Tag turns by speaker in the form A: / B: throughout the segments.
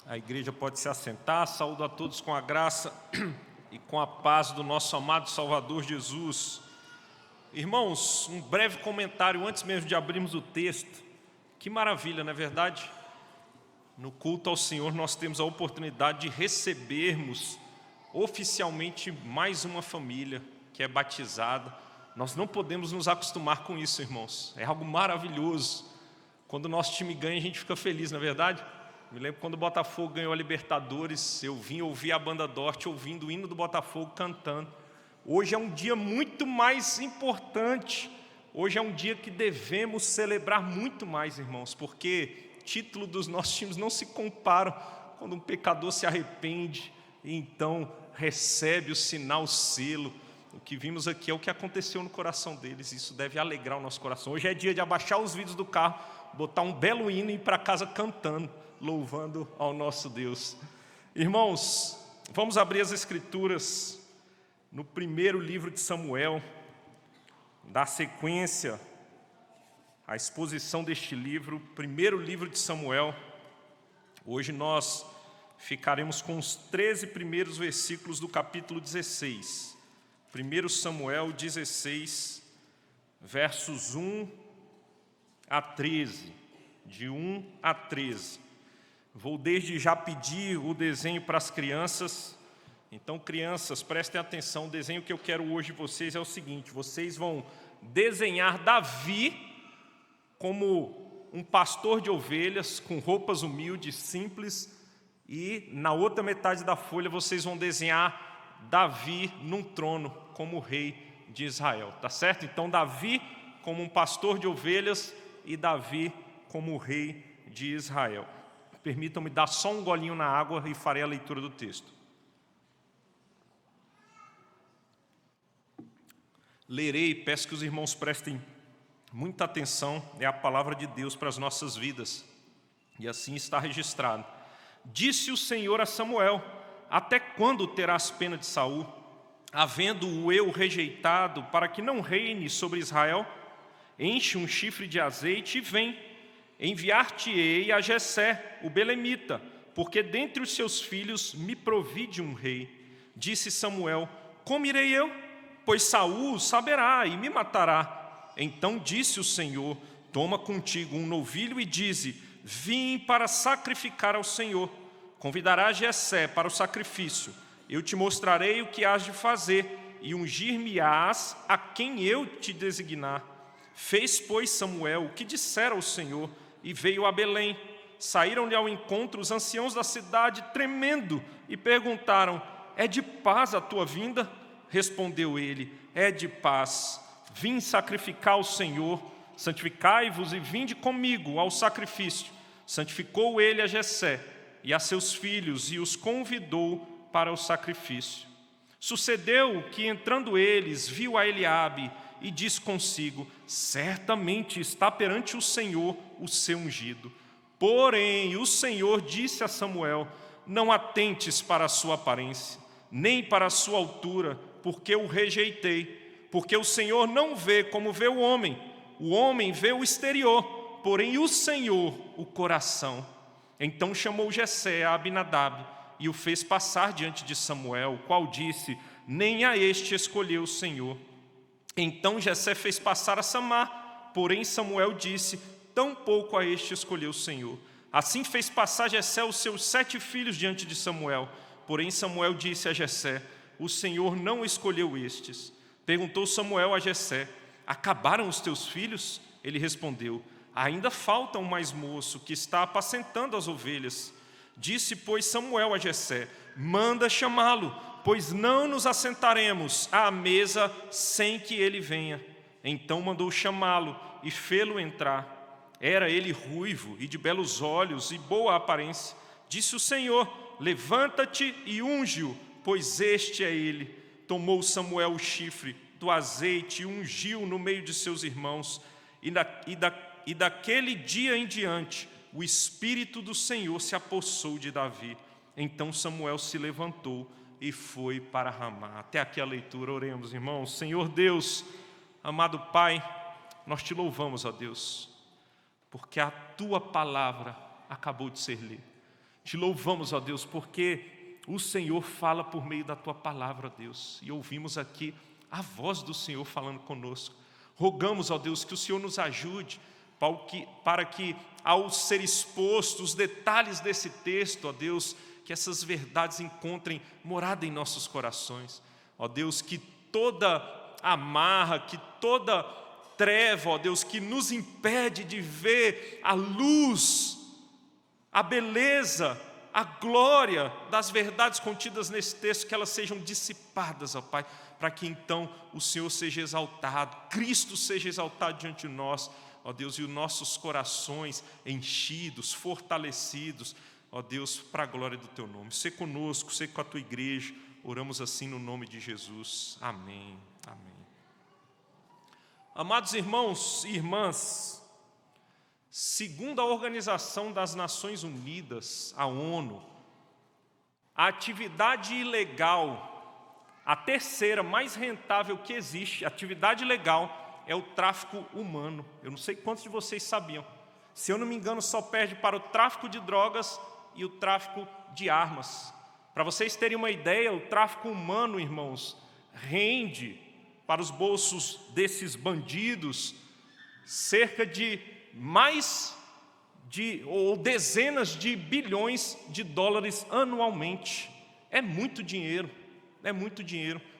A: A igreja pode se assentar. Saúdo a todos com a graça e com a paz do nosso amado Salvador Jesus. Irmãos, um breve comentário antes mesmo de abrirmos o texto. Que maravilha, não é verdade? No culto ao Senhor nós temos a oportunidade de recebermos oficialmente mais uma família que é batizada. Nós não podemos nos acostumar com isso, irmãos. É algo maravilhoso. Quando o nosso time ganha, a gente fica feliz, não é verdade? Me lembro quando o Botafogo ganhou a Libertadores, eu vim ouvir a banda Dorte ouvindo o hino do Botafogo cantando. Hoje é um dia muito mais importante. Hoje é um dia que devemos celebrar muito mais, irmãos, porque o título dos nossos times não se comparam quando um pecador se arrepende e então recebe o sinal, o selo. O que vimos aqui é o que aconteceu no coração deles. Isso deve alegrar o nosso coração. Hoje é dia de abaixar os vidros do carro, botar um belo hino e ir para casa cantando, louvando ao nosso Deus. Irmãos, vamos abrir as Escrituras no primeiro livro de Samuel, dar sequência à exposição deste livro, primeiro livro de Samuel. Hoje nós ficaremos com os 13 primeiros versículos do capítulo 16. 1 Samuel 16, versos 1 a 13. De 1 a 13. Vou desde já pedir o desenho para as crianças. Então, crianças, prestem atenção. O desenho que eu quero hoje de vocês é o seguinte: vocês vão desenhar Davi como um pastor de ovelhas, com roupas humildes, simples, e na outra metade da folha vocês vão desenhar Davi num trono, como rei de Israel, tá certo? Então, Davi como um pastor de ovelhas e Davi como rei de Israel. Permitam-me dar só um golinho na água e farei a leitura do texto. Lerei e peço que os irmãos prestem muita atenção, é a palavra de Deus para as nossas vidas, e assim está registrado. Disse o Senhor a Samuel: até quando terás pena de Saul, havendo-o eu rejeitado, para que não reine sobre Israel? Enche um chifre de azeite e vem. Enviar-te-ei a Jessé, o belemita, porque dentre os seus filhos me provide um rei. Disse Samuel: como irei eu? Pois Saul saberá e me matará. Então disse o Senhor: toma contigo um novilho e dize: vim para sacrificar ao Senhor. Convidarás Jessé para o sacrifício. Eu te mostrarei o que hás de fazer, e ungir-me-ás a quem eu te designar. Fez, pois, Samuel o que dissera ao Senhor, e veio a Belém. Saíram-lhe ao encontro os anciãos da cidade, tremendo, e perguntaram: é de paz a tua vinda? Respondeu ele: é de paz. Vim sacrificar ao Senhor. Santificai-vos e vinde comigo ao sacrifício. Santificou ele a Jessé e a seus filhos, e os convidou para o sacrifício. Sucedeu que, entrando eles, viu a Eliabe e disse consigo: certamente está perante o Senhor o seu ungido. Porém, o Senhor disse a Samuel: não atentes para a sua aparência, nem para a sua altura, porque o rejeitei. Porque o Senhor não vê como vê o homem vê o exterior, porém o Senhor o coração. Então chamou Jessé a Abinadab e o fez passar diante de Samuel, o qual disse: nem a este escolheu o Senhor. Então Jessé fez passar a Samar, porém Samuel disse: tampouco a este escolheu o Senhor. Assim fez passar Jessé os seus 7 filhos diante de Samuel, porém Samuel disse a Jessé: o Senhor não escolheu estes. Perguntou Samuel a Jessé: acabaram os teus filhos? Ele respondeu: ainda falta um mais moço, que está apacentando as ovelhas. Disse, pois, Samuel a Jessé: manda chamá-lo, pois não nos assentaremos à mesa sem que ele venha. Então mandou chamá-lo e fê-lo entrar. Era ele ruivo e de belos olhos e boa aparência. Disse o Senhor: levanta-te e unge-o, pois este é ele. Tomou Samuel o chifre do azeite e ungiu no meio de seus irmãos. E daquele dia em diante, o Espírito do Senhor se apossou de Davi. Então Samuel se levantou e foi para Ramá. Até aqui a leitura. Oremos, irmãos. Senhor Deus, amado Pai, nós te louvamos, ó Deus, porque a tua palavra acabou de ser lida. Te louvamos, ó Deus, porque o Senhor fala por meio da Tua palavra, ó Deus, e ouvimos aqui a voz do Senhor falando conosco. Rogamos, ó Deus, que o Senhor nos ajude para que ao ser exposto os detalhes desse texto, ó Deus, que essas verdades encontrem morada em nossos corações. Ó Deus, que toda amarra, que toda treva, ó Deus, que nos impede de ver a luz, a beleza, a glória das verdades contidas nesse texto, que elas sejam dissipadas, ó Pai, para que então o Senhor seja exaltado, Cristo seja exaltado diante de nós, ó Deus, e os nossos corações enchidos, fortalecidos, ó Deus, para a glória do Teu nome. Sê conosco, sê com a Tua igreja, oramos assim no nome de Jesus. Amém. Amém. Amados irmãos e irmãs, segundo a Organização das Nações Unidas, a ONU, a atividade ilegal, a terceira mais rentável que existe, a atividade ilegal, é o tráfico humano. Eu não sei quantos de vocês sabiam. Se eu não me engano, só perde para o tráfico de drogas e o tráfico de armas. Para vocês terem uma ideia, o tráfico humano, irmãos, rende para os bolsos desses bandidos cerca de ou dezenas de bilhões de dólares anualmente. É muito dinheiro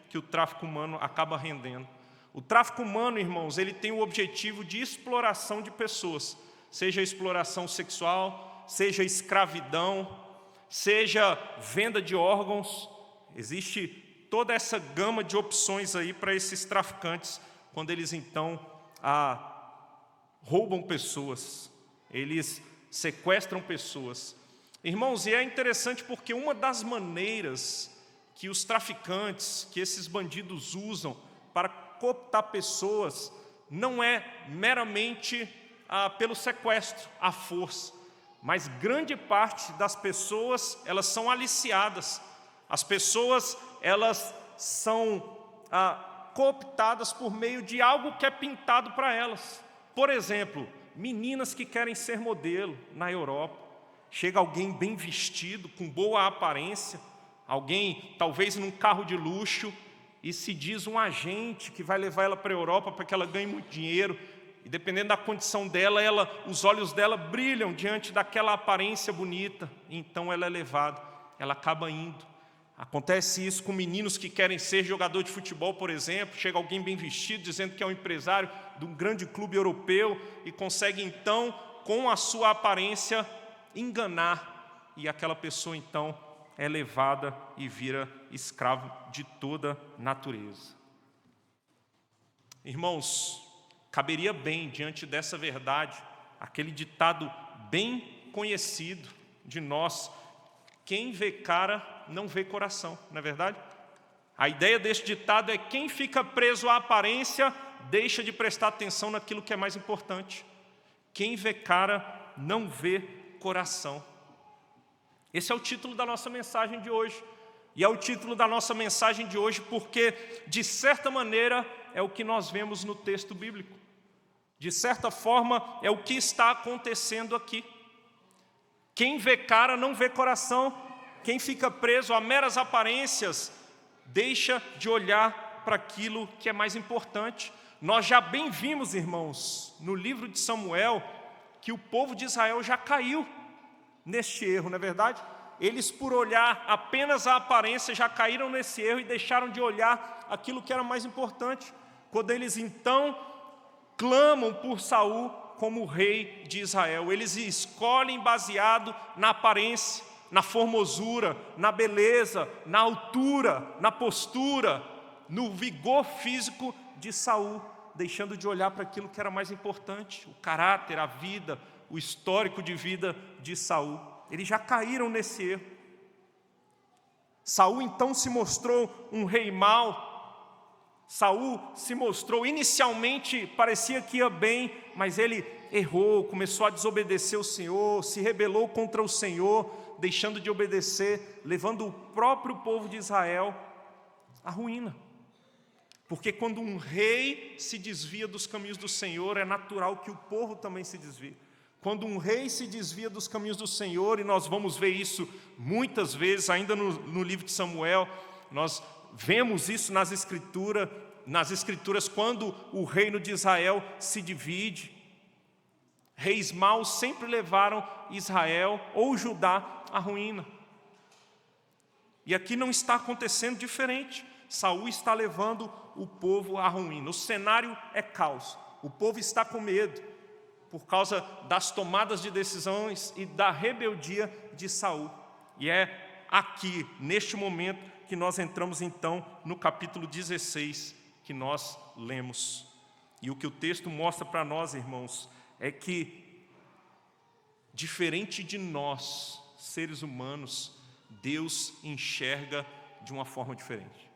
A: que o tráfico humano acaba rendendo. O tráfico humano, irmãos, ele tem o objetivo de exploração de pessoas, seja exploração sexual, seja escravidão, seja venda de órgãos. Existe toda essa gama de opções aí para esses traficantes, quando eles então roubam pessoas, eles sequestram pessoas. Irmãos, e é interessante porque uma das maneiras que os traficantes, que esses bandidos usam para cooptar pessoas, não é meramente pelo sequestro, à força, mas grande parte das pessoas, elas são aliciadas. As pessoas, elas são cooptadas por meio de algo que é pintado para elas. Por exemplo, meninas que querem ser modelo na Europa. Chega alguém bem vestido, com boa aparência, alguém talvez num carro de luxo, e se diz um agente que vai levar ela para a Europa para que ela ganhe muito dinheiro. E dependendo da condição dela, os olhos dela brilham diante daquela aparência bonita. E então ela é levada, ela acaba indo. Acontece isso com meninos que querem ser jogador de futebol, por exemplo. Chega alguém bem vestido, dizendo que é um empresário de um grande clube europeu e consegue então, com a sua aparência, enganar. E aquela pessoa então é levada e vira escravo de toda natureza. Irmãos, caberia bem, diante dessa verdade, aquele ditado bem conhecido de nós: quem vê cara não vê coração, não é verdade? A ideia deste ditado é: quem fica preso à aparência deixa de prestar atenção naquilo que é mais importante. Quem vê cara não vê coração. Esse é o título da nossa mensagem de hoje. E é o título da nossa mensagem de hoje porque, de certa maneira, é o que nós vemos no texto bíblico. De certa forma, é o que está acontecendo aqui. Quem vê cara não vê coração. Quem fica preso a meras aparências deixa de olhar para aquilo que é mais importante. Nós já bem vimos, irmãos, no livro de Samuel, que o povo de Israel já caiu neste erro, não é verdade? Eles, por olhar apenas a aparência, já caíram nesse erro e deixaram de olhar aquilo que era mais importante. Quando eles então clamam por Saul como rei de Israel, eles escolhem baseado na aparência, na formosura, na beleza, na altura, na postura, no vigor físico de Saul, deixando de olhar para aquilo que era mais importante, o caráter, a vida, o histórico de vida de Saul. Eles já caíram nesse erro. Saul então se mostrou um rei mau. Saul se mostrou, inicialmente parecia que ia bem, mas ele errou, começou a desobedecer o Senhor, se rebelou contra o Senhor, deixando de obedecer, levando o próprio povo de Israel à ruína. Porque quando um rei se desvia dos caminhos do Senhor, é natural que o povo também se desvie. Quando um rei se desvia dos caminhos do Senhor, e nós vamos ver isso muitas vezes, ainda no livro de Samuel, nós vemos isso nas escrituras, quando o reino de Israel se divide. Reis maus sempre levaram Israel ou Judá à ruína. E aqui não está acontecendo diferente. Saul está levando o povo à ruína. O cenário é caos. O povo está com medo por causa das tomadas de decisões e da rebeldia de Saul. E é aqui, neste momento, que nós entramos então no capítulo 16, que nós lemos. E o que o texto mostra para nós, irmãos, é que, diferente de nós, seres humanos, Deus enxerga de uma forma diferente.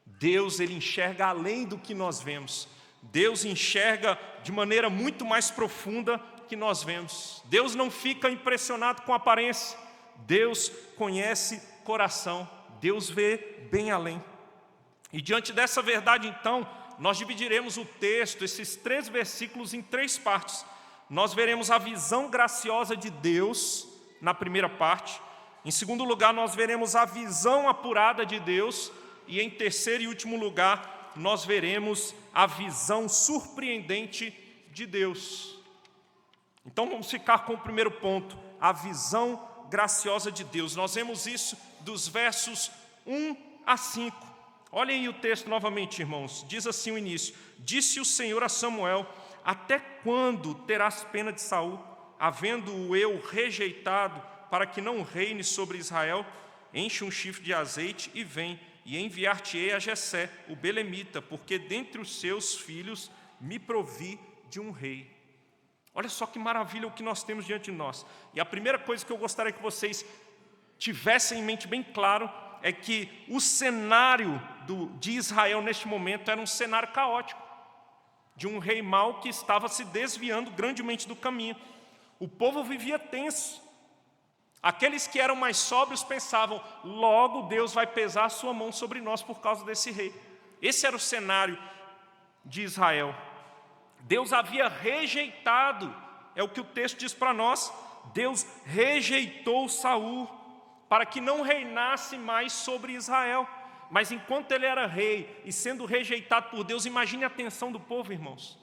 A: Deus, Ele enxerga além do que nós vemos. Deus enxerga de maneira muito mais profunda que nós vemos. Deus não fica impressionado com a aparência. Deus conhece coração. Deus vê bem além. E diante dessa verdade, então, nós dividiremos o texto, esses 3 versículos, em 3 partes. Nós veremos a visão graciosa de Deus na primeira parte. Em segundo lugar, nós veremos a visão apurada de Deus. E em terceiro e último lugar, nós veremos a visão surpreendente de Deus. Então vamos ficar com o primeiro ponto, a visão graciosa de Deus. Nós vemos isso dos versos 1 a 5. Olhem aí o texto novamente, irmãos. Diz assim o início: Disse o Senhor a Samuel: Até quando terás pena de Saul, havendo-o eu rejeitado, para que não reine sobre Israel? Enche um chifre de azeite e vem, e enviar-te-ei a Jessé, o belemita, porque dentre os seus filhos me provi de um rei. Olha só que maravilha o que nós temos diante de nós. E a primeira coisa que eu gostaria que vocês tivessem em mente bem claro é que o cenário de Israel neste momento era um cenário caótico, de um rei mau que estava se desviando grandemente do caminho. O povo vivia tenso. Aqueles que eram mais sóbrios pensavam: logo Deus vai pesar a sua mão sobre nós por causa desse rei. Esse era o cenário de Israel. Deus havia rejeitado, é o que o texto diz para nós, Deus rejeitou Saul para que não reinasse mais sobre Israel. Mas enquanto ele era rei e sendo rejeitado por Deus, imagine a atenção do povo, irmãos.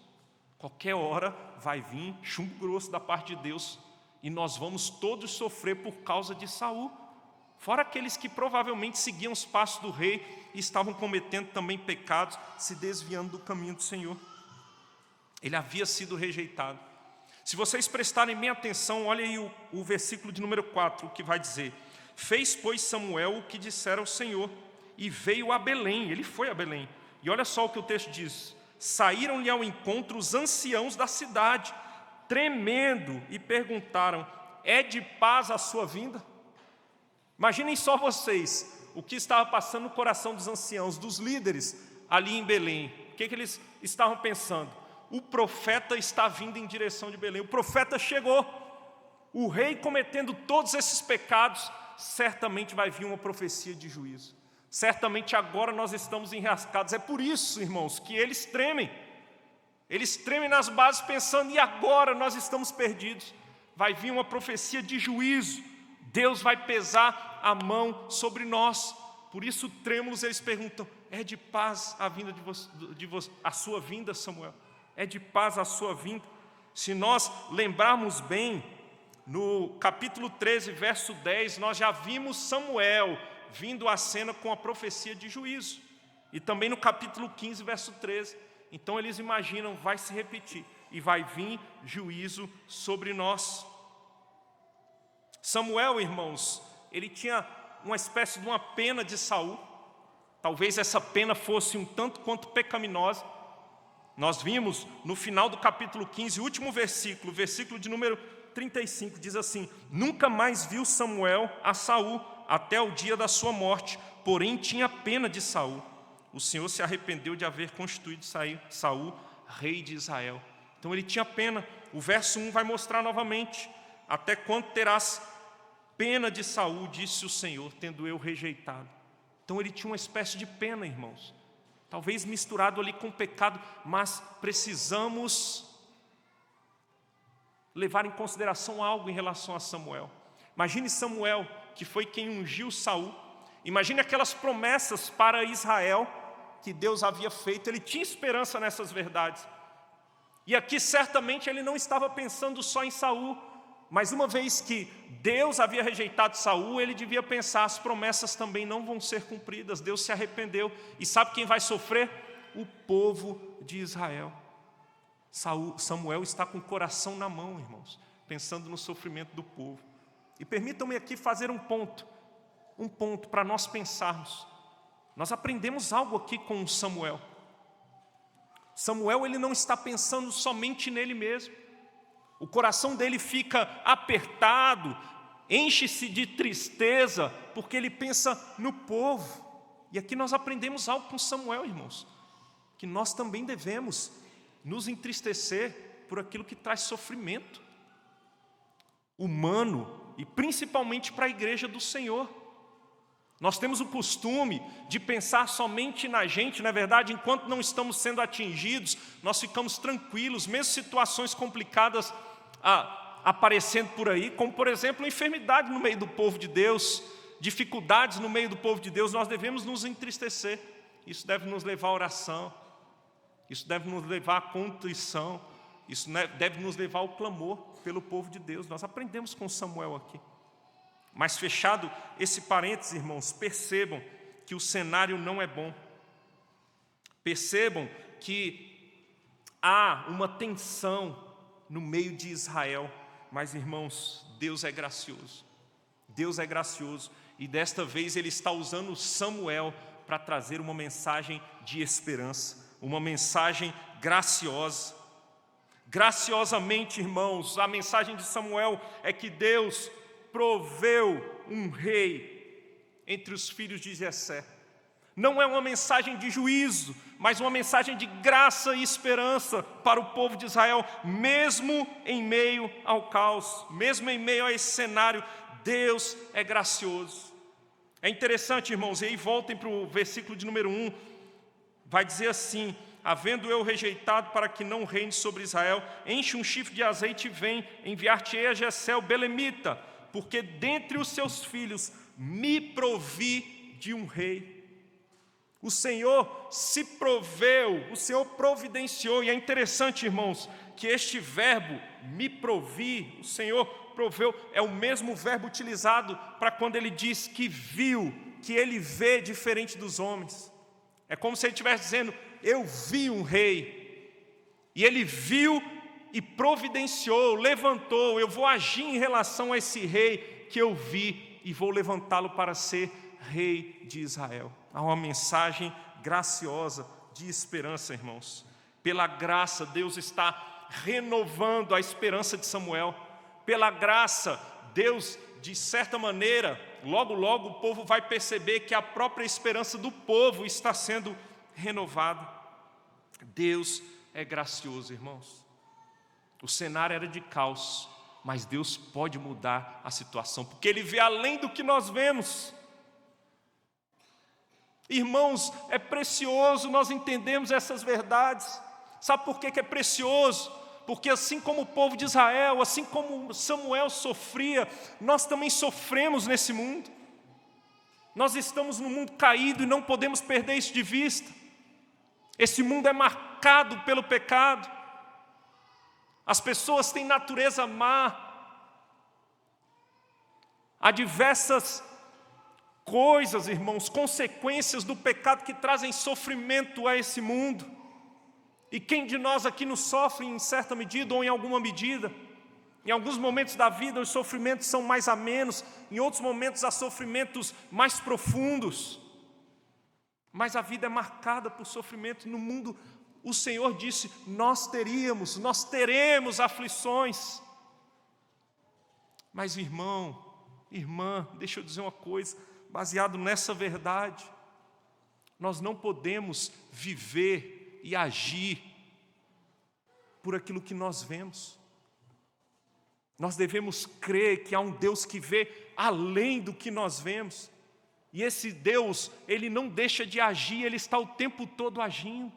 A: Qualquer hora vai vir chumbo grosso da parte de Deus, e nós vamos todos sofrer por causa de Saul. Fora aqueles que provavelmente seguiam os passos do rei e estavam cometendo também pecados, se desviando do caminho do Senhor. Ele havia sido rejeitado. Se vocês prestarem bem atenção, olha aí o versículo de número 4, o que vai dizer: Fez, pois, Samuel o que dissera ao Senhor, e veio a Belém. Ele foi a Belém. E olha só o que o texto diz: Saíram-lhe ao encontro os anciãos da cidade, tremendo, e perguntaram: É de paz a sua vinda? Imaginem só vocês o que estava passando no coração dos anciãos, dos líderes ali em Belém. O que eles estavam pensando? O profeta está vindo em direção de Belém. O profeta chegou. O rei cometendo todos esses pecados, certamente vai vir uma profecia de juízo. Certamente agora nós estamos enrascados. É por isso, irmãos, que eles tremem. Eles tremem nas bases pensando: e agora nós estamos perdidos. Vai vir uma profecia de juízo. Deus vai pesar a mão sobre nós. Por isso, trêmulos, eles perguntam: é de paz a vinda a sua vinda, Samuel? É de paz a sua vinda? Se nós lembrarmos bem, no capítulo 13, verso 10, nós já vimos Samuel vindo à cena com a profecia de juízo. E também no capítulo 15, verso 13. Então eles imaginam: vai se repetir e vai vir juízo sobre nós. Samuel, irmãos, ele tinha uma espécie de uma pena de Saul. Talvez essa pena fosse um tanto quanto pecaminosa. Nós vimos no final do capítulo 15, o último versículo, versículo de número 35, diz assim: Nunca mais viu Samuel a Saul até o dia da sua morte, porém tinha pena de Saul. O Senhor se arrependeu de haver constituído Saul rei de Israel. Então ele tinha pena. O verso 1 vai mostrar novamente: Até quando terás pena de Saul, disse o Senhor, tendo eu rejeitado. Então ele tinha uma espécie de pena, irmãos. Talvez misturado ali com pecado, mas precisamos levar em consideração algo em relação a Samuel. Imagine Samuel, que foi quem ungiu Saul. Imagine aquelas promessas para Israel que Deus havia feito. Ele tinha esperança nessas verdades. E aqui certamente ele não estava pensando só em Saul, mas uma vez que Deus havia rejeitado Saul, ele devia pensar: as promessas também não vão ser cumpridas. Deus se arrependeu. E sabe quem vai sofrer? O povo de Israel. Samuel está com o coração na mão, irmãos, pensando no sofrimento do povo. E permitam-me aqui fazer um ponto para nós pensarmos. Nós aprendemos algo aqui com Samuel. Samuel, ele não está pensando somente nele mesmo. O coração dele fica apertado, enche-se de tristeza, porque ele pensa no povo. E aqui nós aprendemos algo com Samuel, irmãos, que nós também devemos nos entristecer por aquilo que traz sofrimento humano e principalmente para a igreja do Senhor. Nós temos o costume de pensar somente na gente, não é verdade? Enquanto não estamos sendo atingidos, nós ficamos tranquilos, mesmo situações complicadas aparecendo por aí, como por exemplo, enfermidade no meio do povo de Deus, dificuldades no meio do povo de Deus, nós devemos nos entristecer. Isso deve nos levar à oração, isso deve nos levar à contrição, isso deve nos levar ao clamor pelo povo de Deus. Nós aprendemos com Samuel aqui. Mas fechado esse parênteses, irmãos, percebam que o cenário não é bom. Percebam que há uma tensão no meio de Israel. Mas, irmãos, Deus é gracioso. Deus é gracioso. E desta vez Ele está usando Samuel para trazer uma mensagem de esperança, uma mensagem graciosa. Graciosamente, irmãos, a mensagem de Samuel é que Deus proveu um rei entre os filhos de Jessé. Não é uma mensagem de juízo, mas uma mensagem de graça e esperança para o povo de Israel, mesmo em meio ao caos, mesmo em meio a esse cenário. Deus é gracioso. É interessante, irmãos, e aí voltem para o versículo de número 1, vai dizer assim: havendo eu rejeitado para que não reine sobre Israel, enche um chifre de azeite e vem, enviar-te-ei a Jessé o belemita, porque dentre os seus filhos me provi de um rei. O Senhor se proveu, o Senhor providenciou. E é interessante, irmãos, que este verbo, me provi, o Senhor proveu, é o mesmo verbo utilizado para quando Ele diz que viu, que Ele vê diferente dos homens. É como se Ele estivesse dizendo: eu vi um rei, e Ele viu e providenciou, levantou. Eu vou agir em relação a esse rei que eu vi e vou levantá-lo para ser rei de Israel. Há uma mensagem graciosa de esperança, irmãos. Pela graça, Deus está renovando a esperança de Samuel. Pela graça, Deus, de certa maneira, logo logo o povo vai perceber que a própria esperança do povo está sendo renovada. Deus é gracioso, irmãos. O cenário era de caos, mas Deus pode mudar a situação, porque Ele vê além do que nós vemos. Irmãos, é precioso nós entendemos essas verdades. Sabe por que é precioso? Porque assim como o povo de Israel, assim como Samuel sofria, nós também sofremos nesse mundo. Nós estamos num mundo caído e não podemos perder isso de vista. Esse mundo é marcado pelo pecado. As pessoas têm natureza má. Há diversas coisas, irmãos, consequências do pecado que trazem sofrimento a esse mundo. E quem de nós aqui não sofre em certa medida ou em alguma medida? Em alguns momentos da vida os sofrimentos são mais amenos, em outros momentos há sofrimentos mais profundos. Mas a vida é marcada por sofrimento. No mundo, o Senhor disse: nós teremos aflições. Mas irmão, irmã, deixa eu dizer uma coisa, baseado nessa verdade, nós não podemos viver e agir por aquilo que nós vemos. Nós devemos crer que há um Deus que vê além do que nós vemos. E esse Deus, Ele não deixa de agir, Ele está o tempo todo agindo.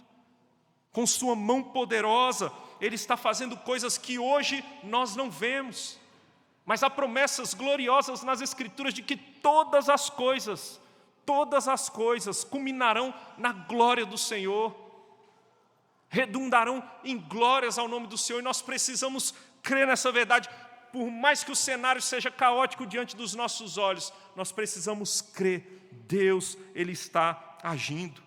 A: Com sua mão poderosa, Ele está fazendo coisas que hoje nós não vemos. Mas há promessas gloriosas nas Escrituras de que todas as coisas culminarão na glória do Senhor, redundarão em glórias ao nome do Senhor, e nós precisamos crer nessa verdade. Por mais que o cenário seja caótico diante dos nossos olhos, nós precisamos crer. Deus, Ele está agindo.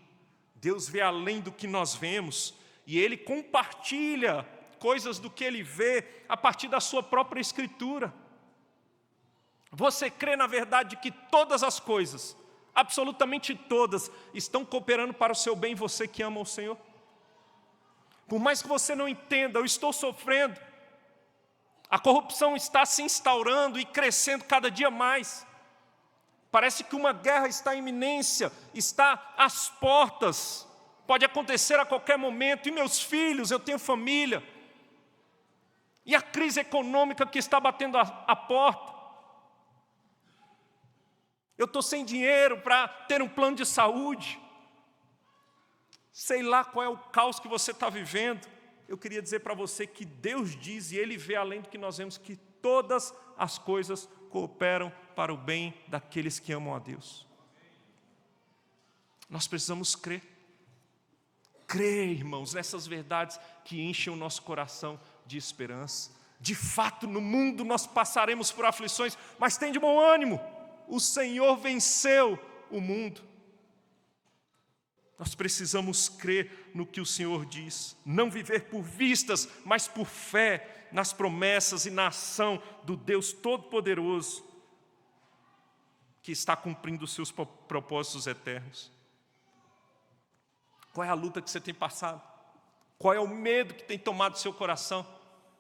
A: Deus vê além do que nós vemos, e Ele compartilha coisas do que Ele vê a partir da sua própria Escritura. Você crê na verdade de que todas as coisas, absolutamente todas, estão cooperando para o seu bem, você que ama o Senhor? Por mais que você não entenda, eu estou sofrendo, a corrupção está se instaurando e crescendo cada dia mais. Parece que uma guerra está em iminência, está às portas, pode acontecer a qualquer momento. E meus filhos, eu tenho família. E a crise econômica que está batendo a porta. Eu estou sem dinheiro para ter um plano de saúde. Sei lá qual é o caos que você está vivendo. Eu queria dizer para você que Deus diz, e Ele vê além do que nós vemos, que todas as coisas cooperam para o bem daqueles que amam a Deus. Nós precisamos crer. Crer, irmãos, nessas verdades que enchem o nosso coração de esperança. De fato, no mundo nós passaremos por aflições, mas tem de bom ânimo. O Senhor venceu o mundo. Nós precisamos crer no que o Senhor diz. Não viver por vistas, mas por fé nas promessas e na ação do Deus Todo-Poderoso, que está cumprindo os seus propósitos eternos. Qual é a luta que você tem passado? Qual é o medo que tem tomado seu coração?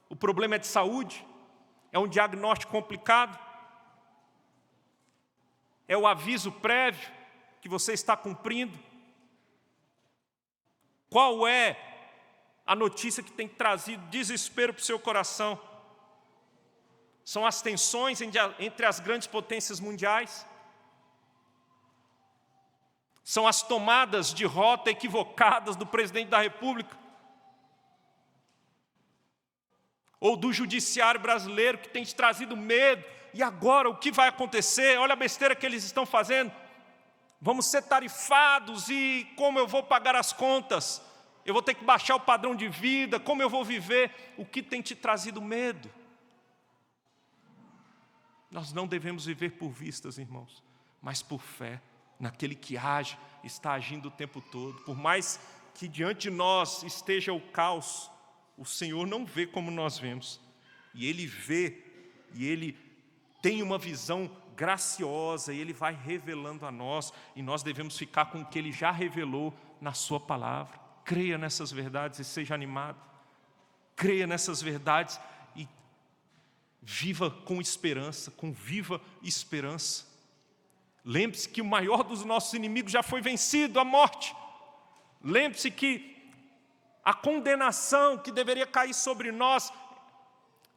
A: O problema é de saúde? É um diagnóstico complicado? É o aviso prévio que você está cumprindo? Qual é a notícia que tem trazido desespero para o seu coração? São as tensões entre as grandes potências mundiais? São as tomadas de rota equivocadas do presidente da República? Ou do judiciário brasileiro que tem te trazido medo? E agora o que vai acontecer? Olha a besteira que eles estão fazendo. Vamos ser tarifados e como eu vou pagar as contas? Eu vou ter que baixar o padrão de vida, como eu vou viver? O que tem te trazido medo? Nós não devemos viver por vistas, irmãos, mas por fé, naquele que age, está agindo o tempo todo. Por mais que diante de nós esteja o caos, o Senhor não vê como nós vemos. E Ele vê, e Ele tem uma visão graciosa, e Ele vai revelando a nós, e nós devemos ficar com o que Ele já revelou na sua palavra. Creia nessas verdades e seja animado. Creia nessas verdades e viva com esperança, com viva esperança. Lembre-se que o maior dos nossos inimigos já foi vencido, a morte. Lembre-se que a condenação que deveria cair sobre nós,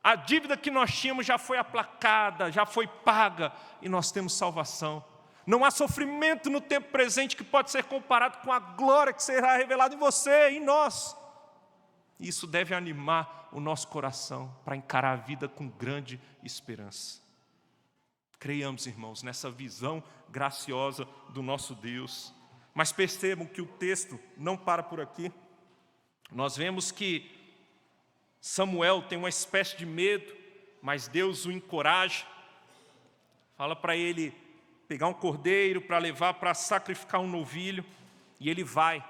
A: a dívida que nós tínhamos já foi aplacada, já foi paga, e nós temos salvação. Não há sofrimento no tempo presente que pode ser comparado com a glória que será revelada em você, em nós. Isso deve animar o nosso coração para encarar a vida com grande esperança. Creiamos, irmãos, nessa visão graciosa do nosso Deus. Mas percebam que o texto não para por aqui. Nós vemos que Samuel tem uma espécie de medo, mas Deus o encoraja. Fala para ele pegar um cordeiro para levar para sacrificar um novilho, e ele vai.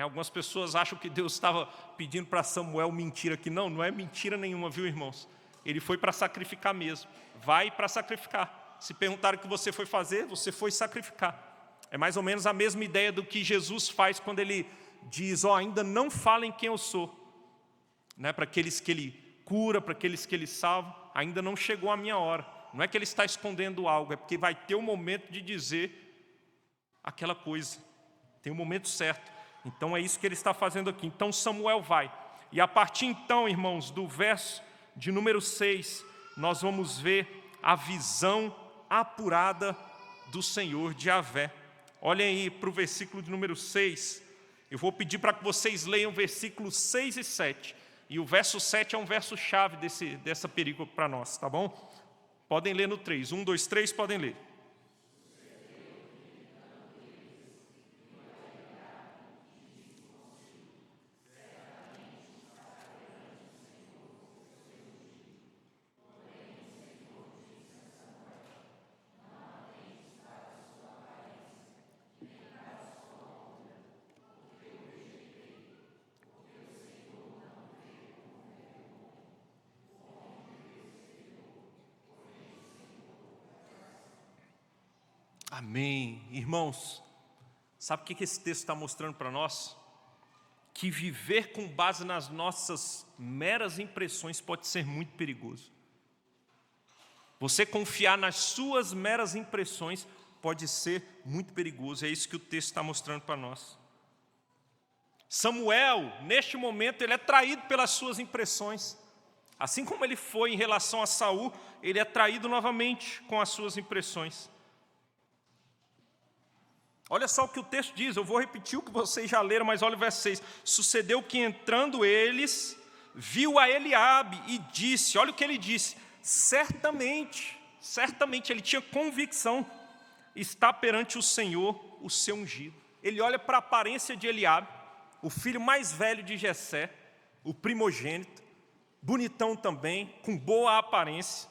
A: Algumas pessoas acham que Deus estava pedindo para Samuel mentira aqui. Não, não é mentira nenhuma, viu, irmãos? Ele foi para sacrificar mesmo. Vai para sacrificar. Se perguntaram o que você foi fazer, você foi sacrificar. É mais ou menos a mesma ideia do que Jesus faz quando Ele diz, ainda não falem quem eu sou. Para aqueles que Ele cura, para aqueles que Ele salva, ainda não chegou a minha hora. Não é que Ele está escondendo algo, é porque vai ter um momento de dizer aquela coisa. Tem um momento certo. Então é isso que Ele está fazendo aqui. Então Samuel vai. E a partir então, irmãos, do verso de número 6, nós vamos ver a visão apurada do Senhor, de Yahvé. Olhem aí para o versículo de número 6. Eu vou pedir para que vocês leiam versículos 6 e 7. E o verso 7 é um verso-chave dessa perícope para nós, tá bom? Podem ler no 3. 1, 2, 3, podem ler. Amém. Irmãos, sabe o que esse texto está mostrando para nós? Que viver com base nas nossas meras impressões pode ser muito perigoso. Você confiar nas suas meras impressões pode ser muito perigoso. É isso que o texto está mostrando para nós. Samuel, neste momento, ele é traído pelas suas impressões. Assim como ele foi em relação a Saul, ele é traído novamente com as suas impressões. Olha só o que o texto diz, eu vou repetir o que vocês já leram, mas olha o verso 6. Sucedeu que entrando eles, viu a Eliabe e disse, olha o que ele disse, certamente, ele tinha convicção, está perante o Senhor o seu ungido. Ele olha para a aparência de Eliabe, o filho mais velho de Jessé, o primogênito, bonitão também, com boa aparência,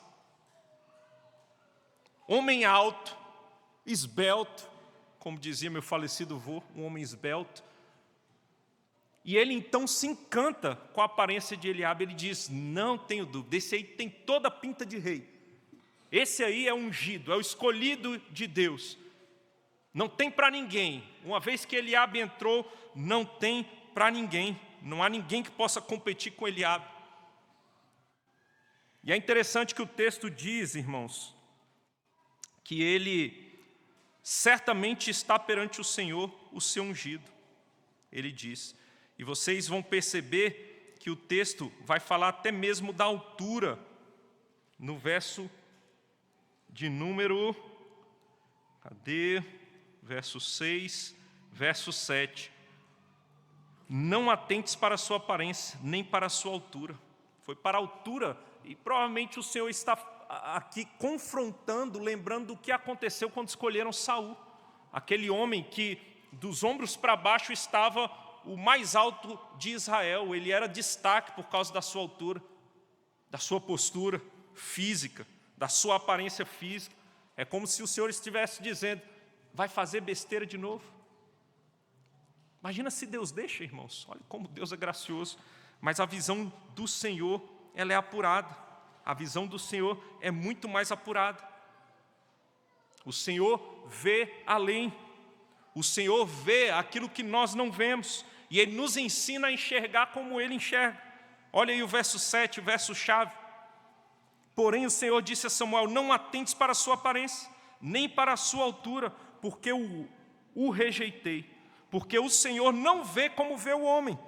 A: homem alto, esbelto, como dizia meu falecido avô, um homem esbelto. E ele então se encanta com a aparência de Eliabe. Ele diz, não tenho dúvida, esse aí tem toda a pinta de rei. Esse aí é ungido, é o escolhido de Deus. Não tem para ninguém. Uma vez que Eliabe entrou, não tem para ninguém. Não há ninguém que possa competir com Eliabe. E é interessante que o texto diz, irmãos, que ele certamente está perante o Senhor o seu ungido, ele diz. E vocês vão perceber que o texto vai falar até mesmo da altura, no verso de número, verso 6, verso 7. Não atentes para a sua aparência, nem para a sua altura. Foi para a altura, e provavelmente o Senhor está aqui confrontando, lembrando do que aconteceu quando escolheram Saul. Aquele homem que dos ombros para baixo estava o mais alto de Israel. Ele era destaque por causa da sua altura, da sua postura física, da sua aparência física. É como se o Senhor estivesse dizendo, vai fazer besteira de novo? Imagina se Deus deixa, irmãos. Olha como Deus é gracioso. Mas a visão do Senhor, ela é apurada. A visão do Senhor é muito mais apurada. O Senhor vê além. O Senhor vê aquilo que nós não vemos. E Ele nos ensina a enxergar como Ele enxerga. Olha aí o verso 7, o verso-chave. Porém o Senhor disse a Samuel, não atentes para a sua aparência, nem para a sua altura, porque o rejeitei. Porque o Senhor não vê como vê o homem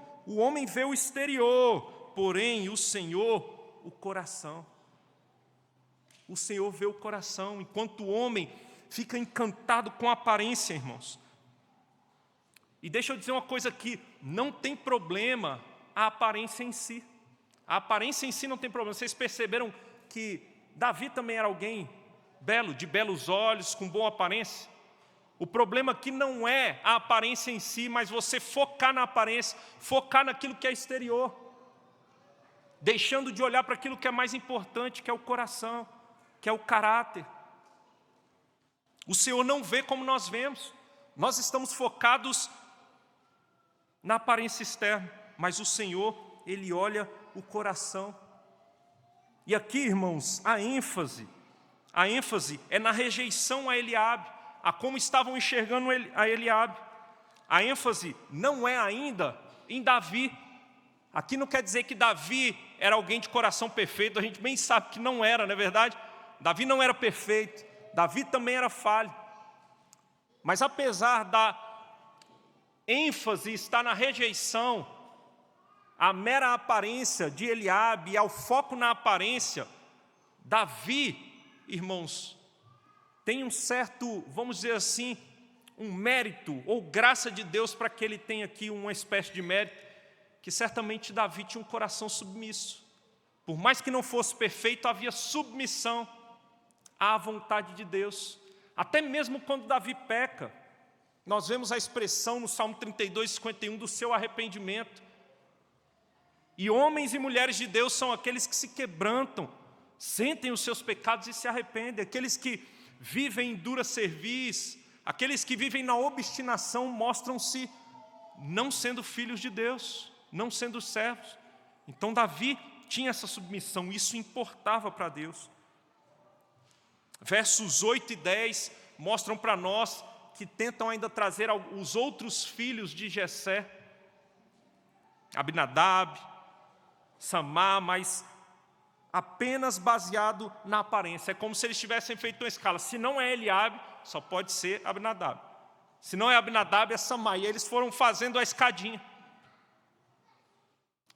A: vê o exterior, porém o Senhor o coração. O Senhor vê o coração, enquanto o homem fica encantado com a aparência, irmãos. E deixa eu dizer uma coisa aqui, não tem problema a aparência em si. A aparência em si não tem problema. Vocês perceberam que Davi também era alguém belo, de belos olhos, com boa aparência? O problema aqui não é a aparência em si, mas você focar na aparência, focar naquilo que é exterior, deixando de olhar para aquilo que é mais importante, que é o coração, que é o caráter. O Senhor não vê como nós vemos. Nós estamos focados na aparência externa, mas o Senhor, Ele olha o coração. E aqui, irmãos, a ênfase é na rejeição a Eliabe, a como estavam enxergando a Eliabe. A ênfase não é ainda em Davi. Aqui não quer dizer que Davi era alguém de coração perfeito, a gente bem sabe que não era, não é verdade? Davi não era perfeito, Davi também era falho. Mas apesar da ênfase estar na rejeição, a mera aparência de Eliabe, ao foco na aparência, Davi, irmãos, tem um certo, vamos dizer assim, um mérito ou graça de Deus para que ele tenha aqui uma espécie de mérito, que certamente Davi tinha um coração submisso. Por mais que não fosse perfeito, havia submissão à vontade de Deus. Até mesmo quando Davi peca, nós vemos a expressão no Salmo 32, 51 do seu arrependimento. E homens e mulheres de Deus são aqueles que se quebrantam, sentem os seus pecados e se arrependem. Aqueles que vivem em dura cerviz, aqueles que vivem na obstinação, mostram-se não sendo filhos de Deus, não sendo servos. Então Davi tinha essa submissão, isso importava para Deus. Versos 8 e 10 mostram para nós que tentam ainda trazer os outros filhos de Jessé, Abinadab, Samar, mas apenas baseado na aparência. É como se eles tivessem feito uma escala. Se não é Eliabe, só pode ser Abinadab. Se não é Abinadab, é Samar. E eles foram fazendo a escadinha.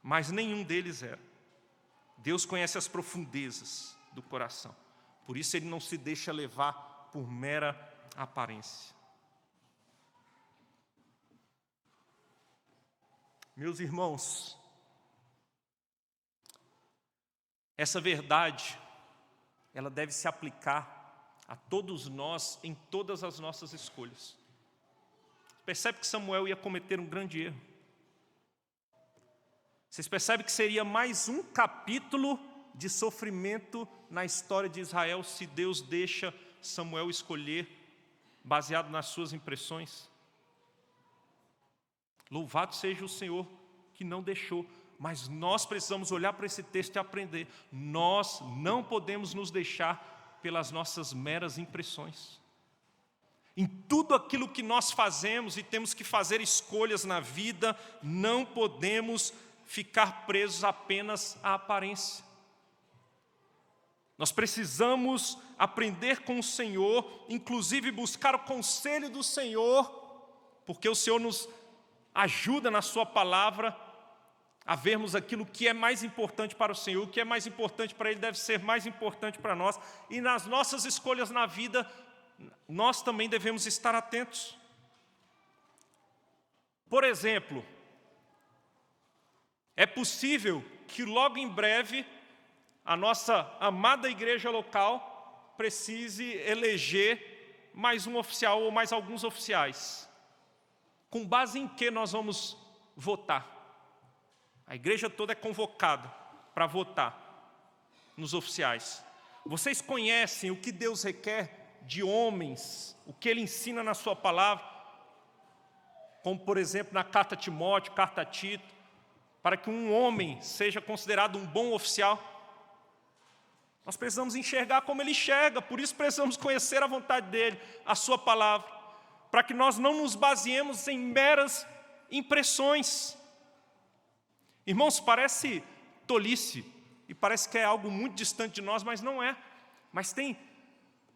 A: Mas nenhum deles era. Deus conhece as profundezas do coração. Por isso Ele não se deixa levar por mera aparência. Meus irmãos, essa verdade, ela deve se aplicar a todos nós em todas as nossas escolhas. Percebe que Samuel ia cometer um grande erro. Vocês percebem que seria mais um capítulo de sofrimento na história de Israel se Deus deixa Samuel escolher baseado nas suas impressões? Louvado seja o Senhor que não deixou, mas nós precisamos olhar para esse texto e aprender. Nós não podemos nos deixar pelas nossas meras impressões. Em tudo aquilo que nós fazemos e temos que fazer escolhas na vida, não podemos ficar presos apenas à aparência. Nós precisamos aprender com o Senhor, inclusive buscar o conselho do Senhor, porque o Senhor nos ajuda na sua palavra a vermos aquilo que é mais importante para o Senhor. O que é mais importante para Ele deve ser mais importante para nós. E nas nossas escolhas na vida, nós também devemos estar atentos. Por exemplo, é possível que logo em breve a nossa amada igreja local precise eleger mais um oficial ou mais alguns oficiais. Com base em que nós vamos votar? A igreja toda é convocada para votar nos oficiais. Vocês conhecem o que Deus requer de homens, o que Ele ensina na sua palavra, como por exemplo na carta a Timóteo, carta a Tito, para que um homem seja considerado um bom oficial? Nós precisamos enxergar como Ele enxerga, por isso precisamos conhecer a vontade dEle, a sua palavra, para que nós não nos baseemos em meras impressões. Irmãos, parece tolice, e parece que é algo muito distante de nós, mas não é. Mas tem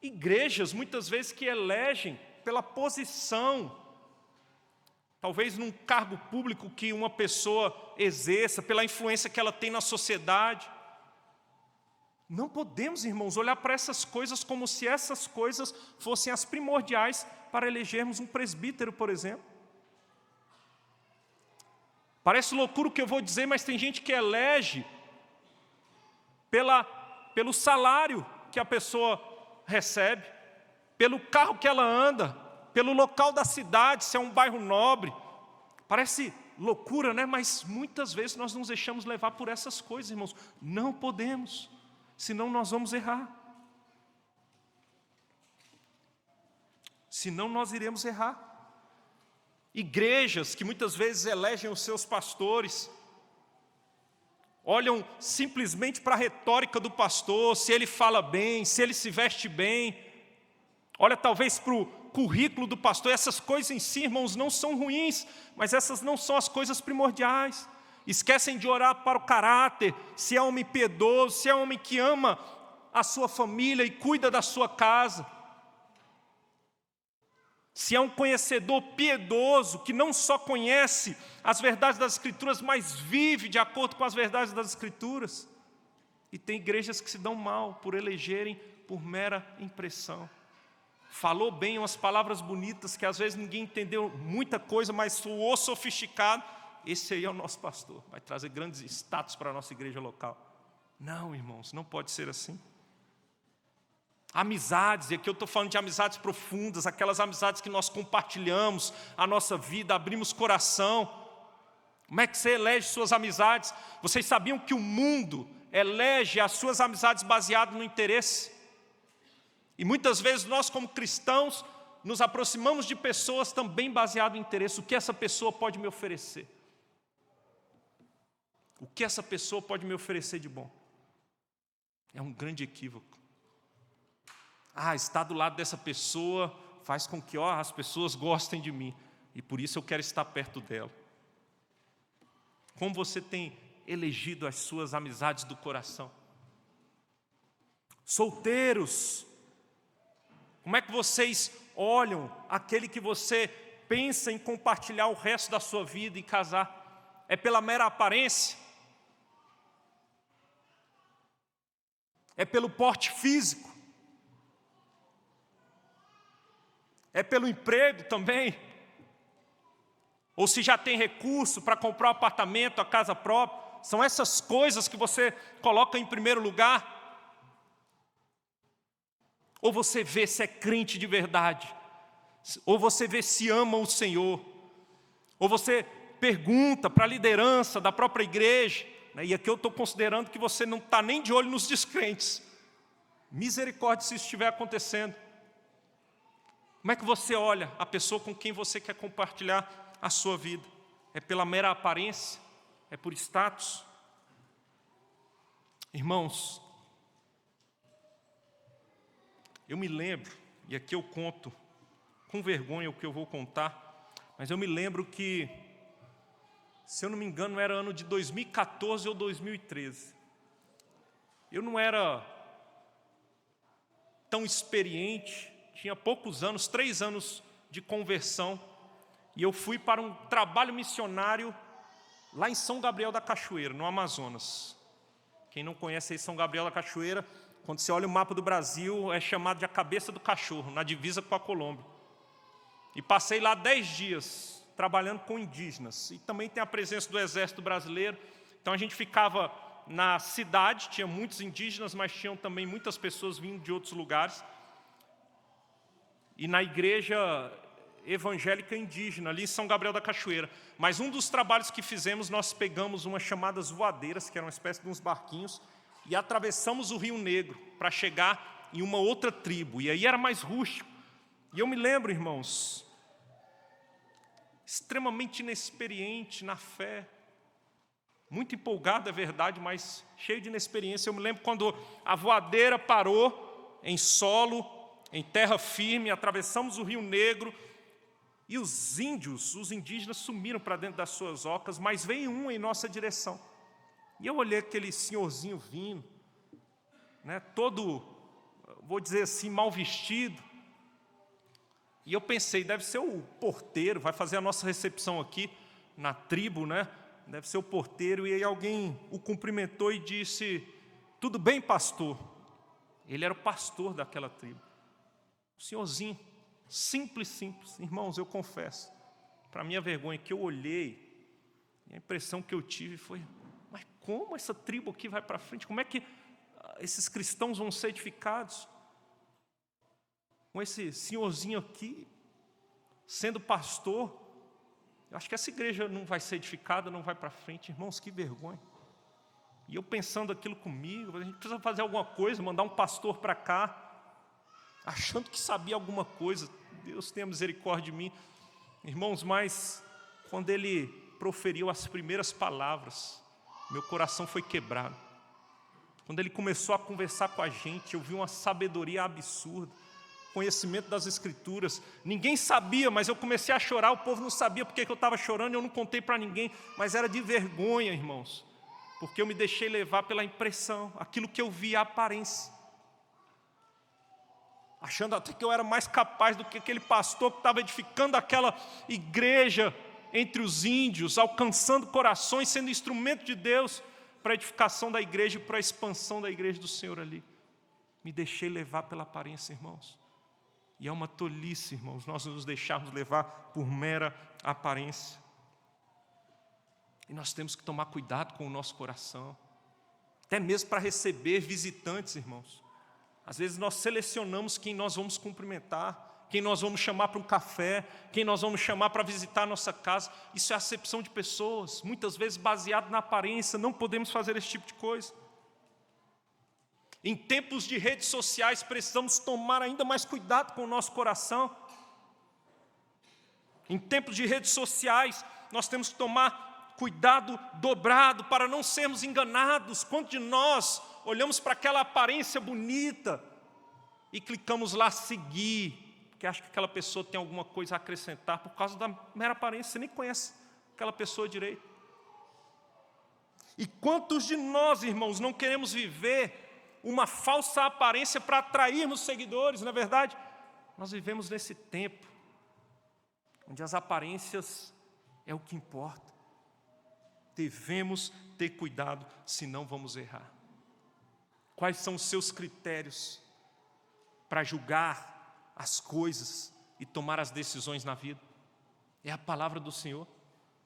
A: igrejas, muitas vezes, que elegem pela posição, talvez num cargo público que uma pessoa exerça, pela influência que ela tem na sociedade. Não podemos, irmãos, olhar para essas coisas como se essas coisas fossem as primordiais para elegermos um presbítero, por exemplo. Parece loucura o que eu vou dizer, mas tem gente que elege pelo salário que a pessoa recebe, pelo carro que ela anda, pelo local da cidade, se é um bairro nobre. Parece loucura, né? Mas muitas vezes nós nos deixamos levar por essas coisas, irmãos. Não podemos, senão nós vamos errar. Senão nós iremos errar. Igrejas que muitas vezes elegem os seus pastores, olham simplesmente para a retórica do pastor, se ele fala bem, se ele se veste bem, olha talvez para o currículo do pastor. Essas coisas em si, irmãos, não são ruins, mas essas não são as coisas primordiais. Esquecem de orar para o caráter, se é homem piedoso, se é homem que ama a sua família e cuida da sua casa. Se é um conhecedor piedoso, que não só conhece as verdades das Escrituras, mas vive de acordo com as verdades das Escrituras. E tem igrejas que se dão mal por elegerem por mera impressão. Falou bem umas palavras bonitas, que às vezes ninguém entendeu muita coisa, mas soou sofisticado, esse aí é o nosso pastor, vai trazer grandes status para a nossa igreja local. Não, irmãos, não pode ser assim. Amizades, e aqui eu estou falando de amizades profundas, aquelas amizades que nós compartilhamos a nossa vida, abrimos coração. Como é que você elege suas amizades? Vocês sabiam que o mundo elege as suas amizades baseado no interesse? E muitas vezes nós, como cristãos, nos aproximamos de pessoas também baseado em interesse. O que essa pessoa pode me oferecer? O que essa pessoa pode me oferecer de bom? É um grande equívoco. Estar do lado dessa pessoa faz com que as pessoas gostem de mim, e por isso eu quero estar perto dela. Como você tem elegido as suas amizades do coração? Solteiros, como é que vocês olham aquele que você pensa em compartilhar o resto da sua vida e casar? É pela mera aparência? É pelo porte físico? É pelo emprego também? Ou se já tem recurso para comprar um apartamento, a casa própria? São essas coisas que você coloca em primeiro lugar? Ou você vê se é crente de verdade? Ou você vê se ama o Senhor? Ou você pergunta para a liderança da própria igreja, né? E aqui eu estou considerando que você não está nem de olho nos descrentes. Misericórdia se isso estiver acontecendo. Como é que você olha a pessoa com quem você quer compartilhar a sua vida? É pela mera aparência? É por status? Irmãos, eu me lembro, e aqui eu conto com vergonha o que eu vou contar, mas eu me lembro que, se eu não me engano, era ano de 2014 ou 2013. Eu não era tão experiente, tinha poucos anos, 3 anos de conversão, e eu fui para um trabalho missionário lá em São Gabriel da Cachoeira, no Amazonas. Quem não conhece aí São Gabriel da Cachoeira, quando você olha o mapa do Brasil, é chamado de a cabeça do cachorro, na divisa com a Colômbia. E passei lá 10 dias, trabalhando com indígenas, e também tem a presença do Exército Brasileiro. Então a gente ficava na cidade, tinha muitos indígenas, mas tinham também muitas pessoas vindo de outros lugares. E na igreja evangélica indígena, ali em São Gabriel da Cachoeira. Mas um dos trabalhos que fizemos, nós pegamos umas chamadas voadeiras, que eram uma espécie de uns barquinhos, e atravessamos o Rio Negro para chegar em uma outra tribo. E aí era mais rústico. E eu me lembro, irmãos, extremamente inexperiente na fé, muito empolgado, é verdade, mas cheio de inexperiência. Eu me lembro quando a voadeira parou em solo, em terra firme, atravessamos o Rio Negro, e os índios, os indígenas, sumiram para dentro das suas ocas, mas veio um em nossa direção. E eu olhei aquele senhorzinho vindo, né, todo, vou dizer assim, mal vestido. E eu pensei, deve ser o porteiro, vai fazer a nossa recepção aqui na tribo, né? Deve ser o porteiro. E aí alguém o cumprimentou e disse: "Tudo bem, pastor?" Ele era o pastor daquela tribo. O senhorzinho, simples. Irmãos, eu confesso, para minha vergonha, que eu olhei, e a impressão que eu tive foi: mas como essa tribo aqui vai para frente? Como é que esses cristãos vão ser edificados? Com esse senhorzinho aqui, sendo pastor, eu acho que essa igreja não vai ser edificada, não vai para frente. Irmãos, que vergonha. E eu pensando aquilo comigo, a gente precisa fazer alguma coisa, mandar um pastor para cá, achando que sabia alguma coisa. Deus tenha misericórdia de mim. Irmãos, mas quando ele proferiu as primeiras palavras, meu coração foi quebrado. Quando ele começou a conversar com a gente, eu vi uma sabedoria absurda, conhecimento das Escrituras. Ninguém sabia, mas eu comecei a chorar. O povo não sabia porque que eu estava chorando, eu não contei para ninguém, mas era de vergonha, irmãos, porque eu me deixei levar pela impressão, aquilo que eu vi, a aparência, achando até que eu era mais capaz do que aquele pastor que estava edificando aquela igreja entre os índios, alcançando corações, sendo instrumento de Deus para a edificação da igreja e para a expansão da igreja do Senhor ali. Me deixei levar pela aparência, irmãos. E é uma tolice, irmãos, nós nos deixarmos levar por mera aparência. E nós temos que tomar cuidado com o nosso coração, até mesmo para receber visitantes, irmãos. Às vezes nós selecionamos quem nós vamos cumprimentar, quem nós vamos chamar para um café, quem nós vamos chamar para visitar a nossa casa. Isso é acepção de pessoas, muitas vezes baseado na aparência. Não podemos fazer esse tipo de coisa. Em tempos de redes sociais, precisamos tomar ainda mais cuidado com o nosso coração. Em tempos de redes sociais, nós temos que tomar cuidado dobrado para não sermos enganados. Quantos de nós olhamos para aquela aparência bonita e clicamos lá seguir, porque acha que aquela pessoa tem alguma coisa a acrescentar por causa da mera aparência? Você nem conhece aquela pessoa direito. E quantos de nós, irmãos, não queremos viver uma falsa aparência para atrairmos seguidores? Na verdade, nós vivemos nesse tempo onde as aparências é o que importa. Devemos ter cuidado, senão vamos errar. Quais são os seus critérios para julgar as coisas e tomar as decisões na vida? É a palavra do Senhor,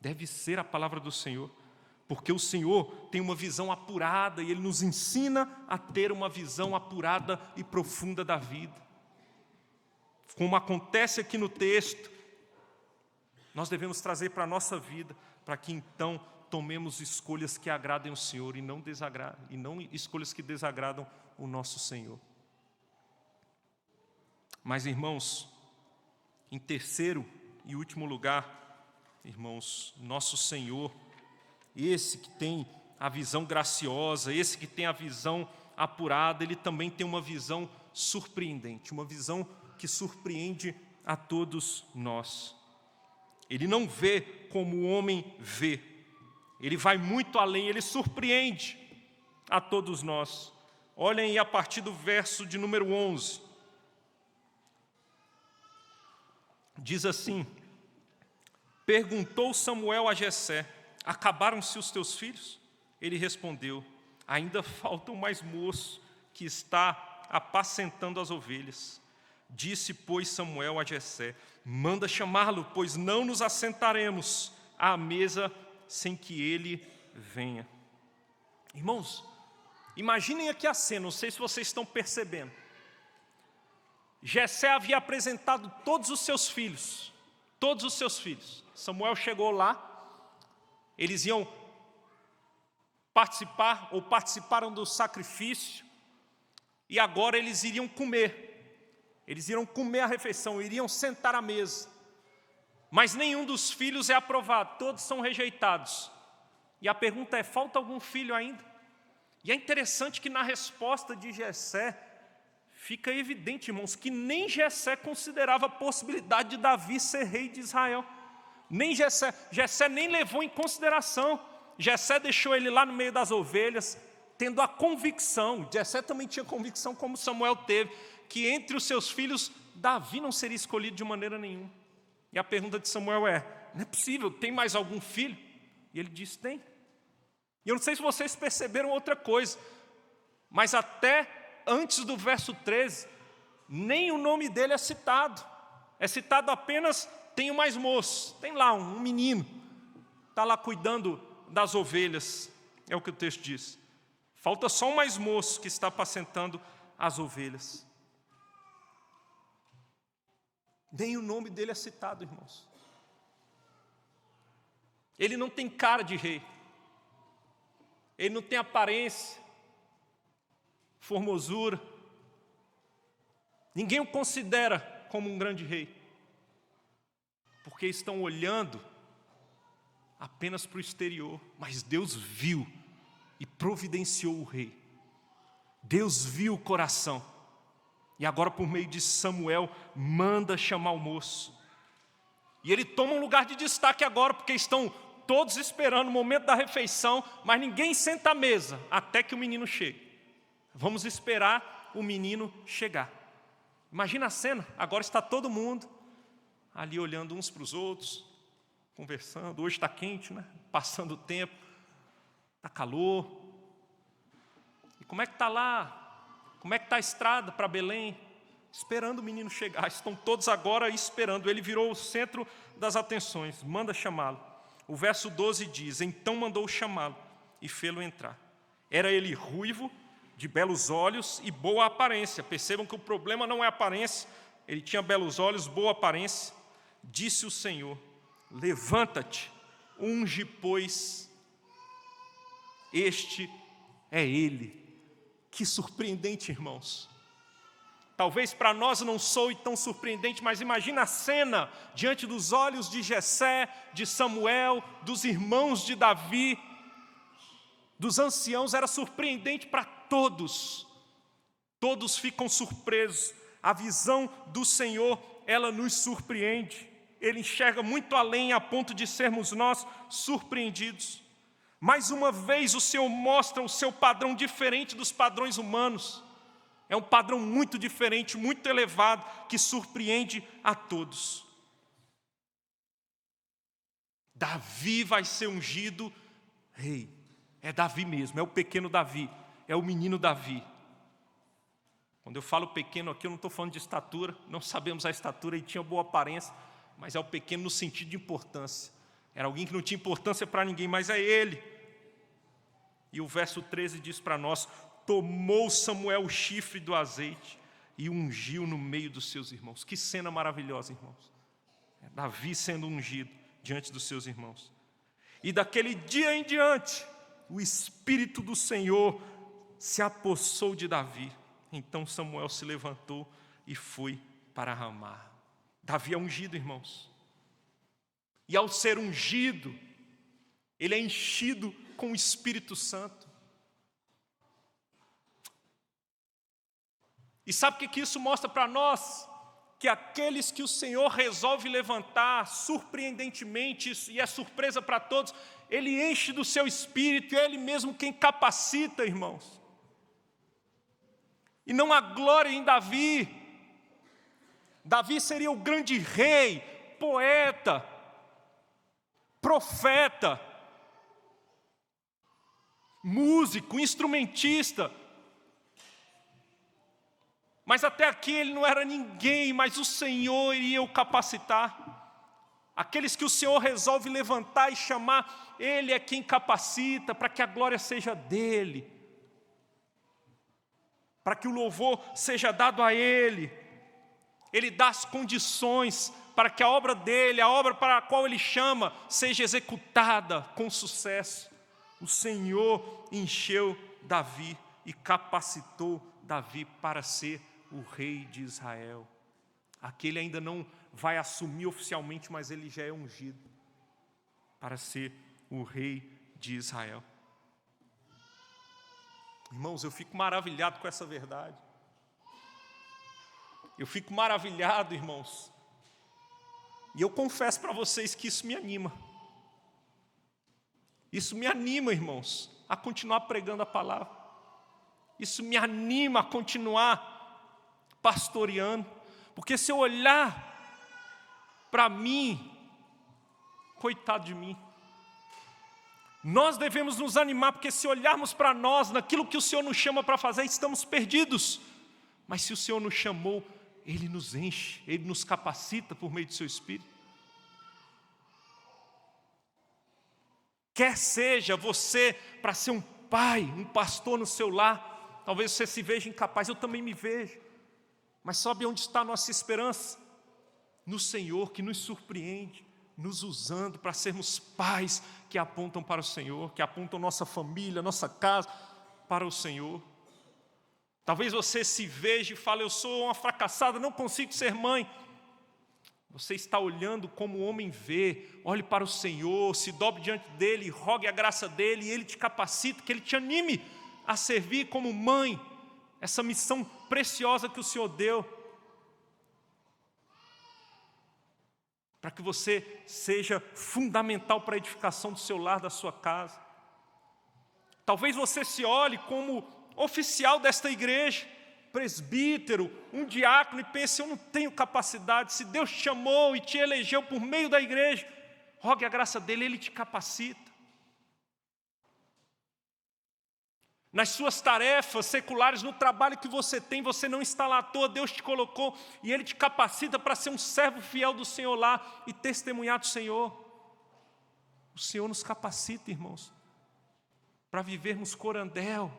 A: deve ser a palavra do Senhor, porque o Senhor tem uma visão apurada e Ele nos ensina a ter uma visão apurada e profunda da vida. Como acontece aqui no texto, nós devemos trazer para a nossa vida, para que então tomemos escolhas que agradem o Senhor e não escolhas que desagradam o nosso Senhor. Mas, irmãos, em terceiro e último lugar, irmãos, nosso Senhor, esse que tem a visão graciosa, esse que tem a visão apurada, Ele também tem uma visão surpreendente, uma visão que surpreende a todos nós. Ele não vê como o homem vê. Ele vai muito além, Ele surpreende a todos nós. Olhem aí a partir do verso de número 11. Diz assim: perguntou Samuel a Jessé: acabaram-se os teus filhos? Ele respondeu: ainda falta um mais moço que está apacentando as ovelhas. Disse, pois, Samuel a Jessé: manda chamá-lo, pois não nos assentaremos à mesa sem que ele venha. Irmãos, imaginem aqui a cena, não sei se vocês estão percebendo. Jessé havia apresentado todos os seus filhos. Samuel chegou lá, eles iam participar, ou participaram do sacrifício, e agora eles iriam comer. Eles iriam comer a refeição, iriam sentar à mesa. Mas nenhum dos filhos é aprovado, todos são rejeitados. E a pergunta é: falta algum filho ainda? E é interessante que na resposta de Jessé, fica evidente, irmãos, que nem Jessé considerava a possibilidade de Davi ser rei de Israel. Nem Jessé nem levou em consideração. Jessé deixou ele lá no meio das ovelhas, tendo a convicção, Jessé também tinha convicção como Samuel teve, que entre os seus filhos, Davi não seria escolhido de maneira nenhuma. E a pergunta de Samuel é: não é possível, tem mais algum filho? E ele disse: tem. E eu não sei se vocês perceberam outra coisa, mas até antes do verso 13, nem o nome dele é citado. É citado apenas: tem um mais moço, tem lá um menino, está lá cuidando das ovelhas, é o que o texto diz. Falta só um mais moço que está apacentando as ovelhas. Nem o nome dele é citado, irmãos. Ele não tem cara de rei. Ele não tem aparência, formosura. Ninguém o considera como um grande rei, porque estão olhando apenas para o exterior. Mas Deus viu e providenciou o rei. Deus viu o coração. E agora, por meio de Samuel, manda chamar o moço. E ele toma um lugar de destaque agora, porque estão todos esperando o momento da refeição, mas ninguém senta à mesa até que o menino chegue. Vamos esperar o menino chegar. Imagina a cena, agora está todo mundo ali olhando uns para os outros, conversando. Hoje está quente, né? Passando o tempo, está calor. E como é que está lá? Como é que está a estrada para Belém? Esperando o menino chegar. Estão todos agora esperando. Ele virou o centro das atenções. Manda chamá-lo. O verso 12 diz: então mandou chamá-lo e fê-lo entrar. Era ele ruivo, de belos olhos e boa aparência. Percebam que o problema não é a aparência. Ele tinha belos olhos, boa aparência. Disse o Senhor: levanta-te, unge, pois este é ele. Que surpreendente, irmãos. Talvez para nós não soe tão surpreendente, mas imagina a cena diante dos olhos de Jessé, de Samuel, dos irmãos de Davi, dos anciãos. Era surpreendente para todos. Todos ficam surpresos. A visão do Senhor, ela nos surpreende. Ele enxerga muito além, a ponto de sermos nós surpreendidos. Mais uma vez o Senhor mostra o seu padrão diferente dos padrões humanos. É um padrão muito diferente, muito elevado, que surpreende a todos. Davi vai ser ungido rei. É Davi mesmo, é o pequeno Davi, é o menino Davi. Quando eu falo pequeno aqui, eu não estou falando de estatura, não sabemos a estatura, ele tinha boa aparência, mas é o pequeno no sentido de importância. Era alguém que não tinha importância para ninguém, mas é ele. E o verso 13 diz para nós: tomou Samuel o chifre do azeite e ungiu no meio dos seus irmãos. Que cena maravilhosa, irmãos. É Davi sendo ungido diante dos seus irmãos. E daquele dia em diante, o Espírito do Senhor se apossou de Davi. Então Samuel se levantou e foi para Ramá. Davi é ungido, irmãos. E ao ser ungido, ele é enchido com o Espírito Santo. E sabe o que isso mostra para nós? Que aqueles que o Senhor resolve levantar surpreendentemente, e é surpresa para todos, Ele enche do seu Espírito, é Ele mesmo quem capacita, irmãos. E não há glória em Davi. Davi seria o grande rei, poeta, profeta, músico, instrumentista. Mas até aqui ele não era ninguém, mas o Senhor iria o capacitar. Aqueles que o Senhor resolve levantar e chamar, Ele é quem capacita para que a glória seja dEle, para que o louvor seja dado a Ele. Ele dá as condições para que a obra dEle, a obra para a qual Ele chama, seja executada com sucesso. O Senhor encheu Davi e capacitou Davi para ser o rei de Israel. Aqui ele ainda não vai assumir oficialmente, mas ele já é ungido para ser o rei de Israel. Irmãos, eu fico maravilhado com essa verdade. Eu fico maravilhado, irmãos. E eu confesso para vocês que isso me anima. Isso me anima, irmãos, a continuar pregando a palavra. Isso me anima a continuar pastoreando, porque se eu olhar para mim, coitado de mim, nós devemos nos animar, porque se olharmos para nós, naquilo que o Senhor nos chama para fazer, estamos perdidos. Mas se o Senhor nos chamou, Ele nos enche, Ele nos capacita por meio do seu Espírito. Quer seja você para ser um pai, um pastor no seu lar, talvez você se veja incapaz, eu também me vejo. Mas sabe onde está a nossa esperança? No Senhor, que nos surpreende, nos usando para sermos pais que apontam para o Senhor, que apontam nossa família, nossa casa para o Senhor. Talvez você se veja e fale: eu sou uma fracassada, não consigo ser mãe. Você está olhando como o homem vê. Olhe para o Senhor, se dobre diante dEle, rogue a graça dEle, e Ele te capacita, que Ele te anime a servir como mãe, essa missão preciosa que o Senhor deu, para que você seja fundamental para a edificação do seu lar, da sua casa. Talvez você se olhe como oficial desta igreja, presbítero, um diácono, e pense: eu não tenho capacidade. Se Deus te chamou e te elegeu por meio da igreja, rogue a graça dEle, Ele te capacita. Nas suas tarefas seculares, no trabalho que você tem, você não está lá à toa, Deus te colocou e Ele te capacita para ser um servo fiel do Senhor lá e testemunhar do Senhor. O Senhor nos capacita, irmãos, para vivermos corandel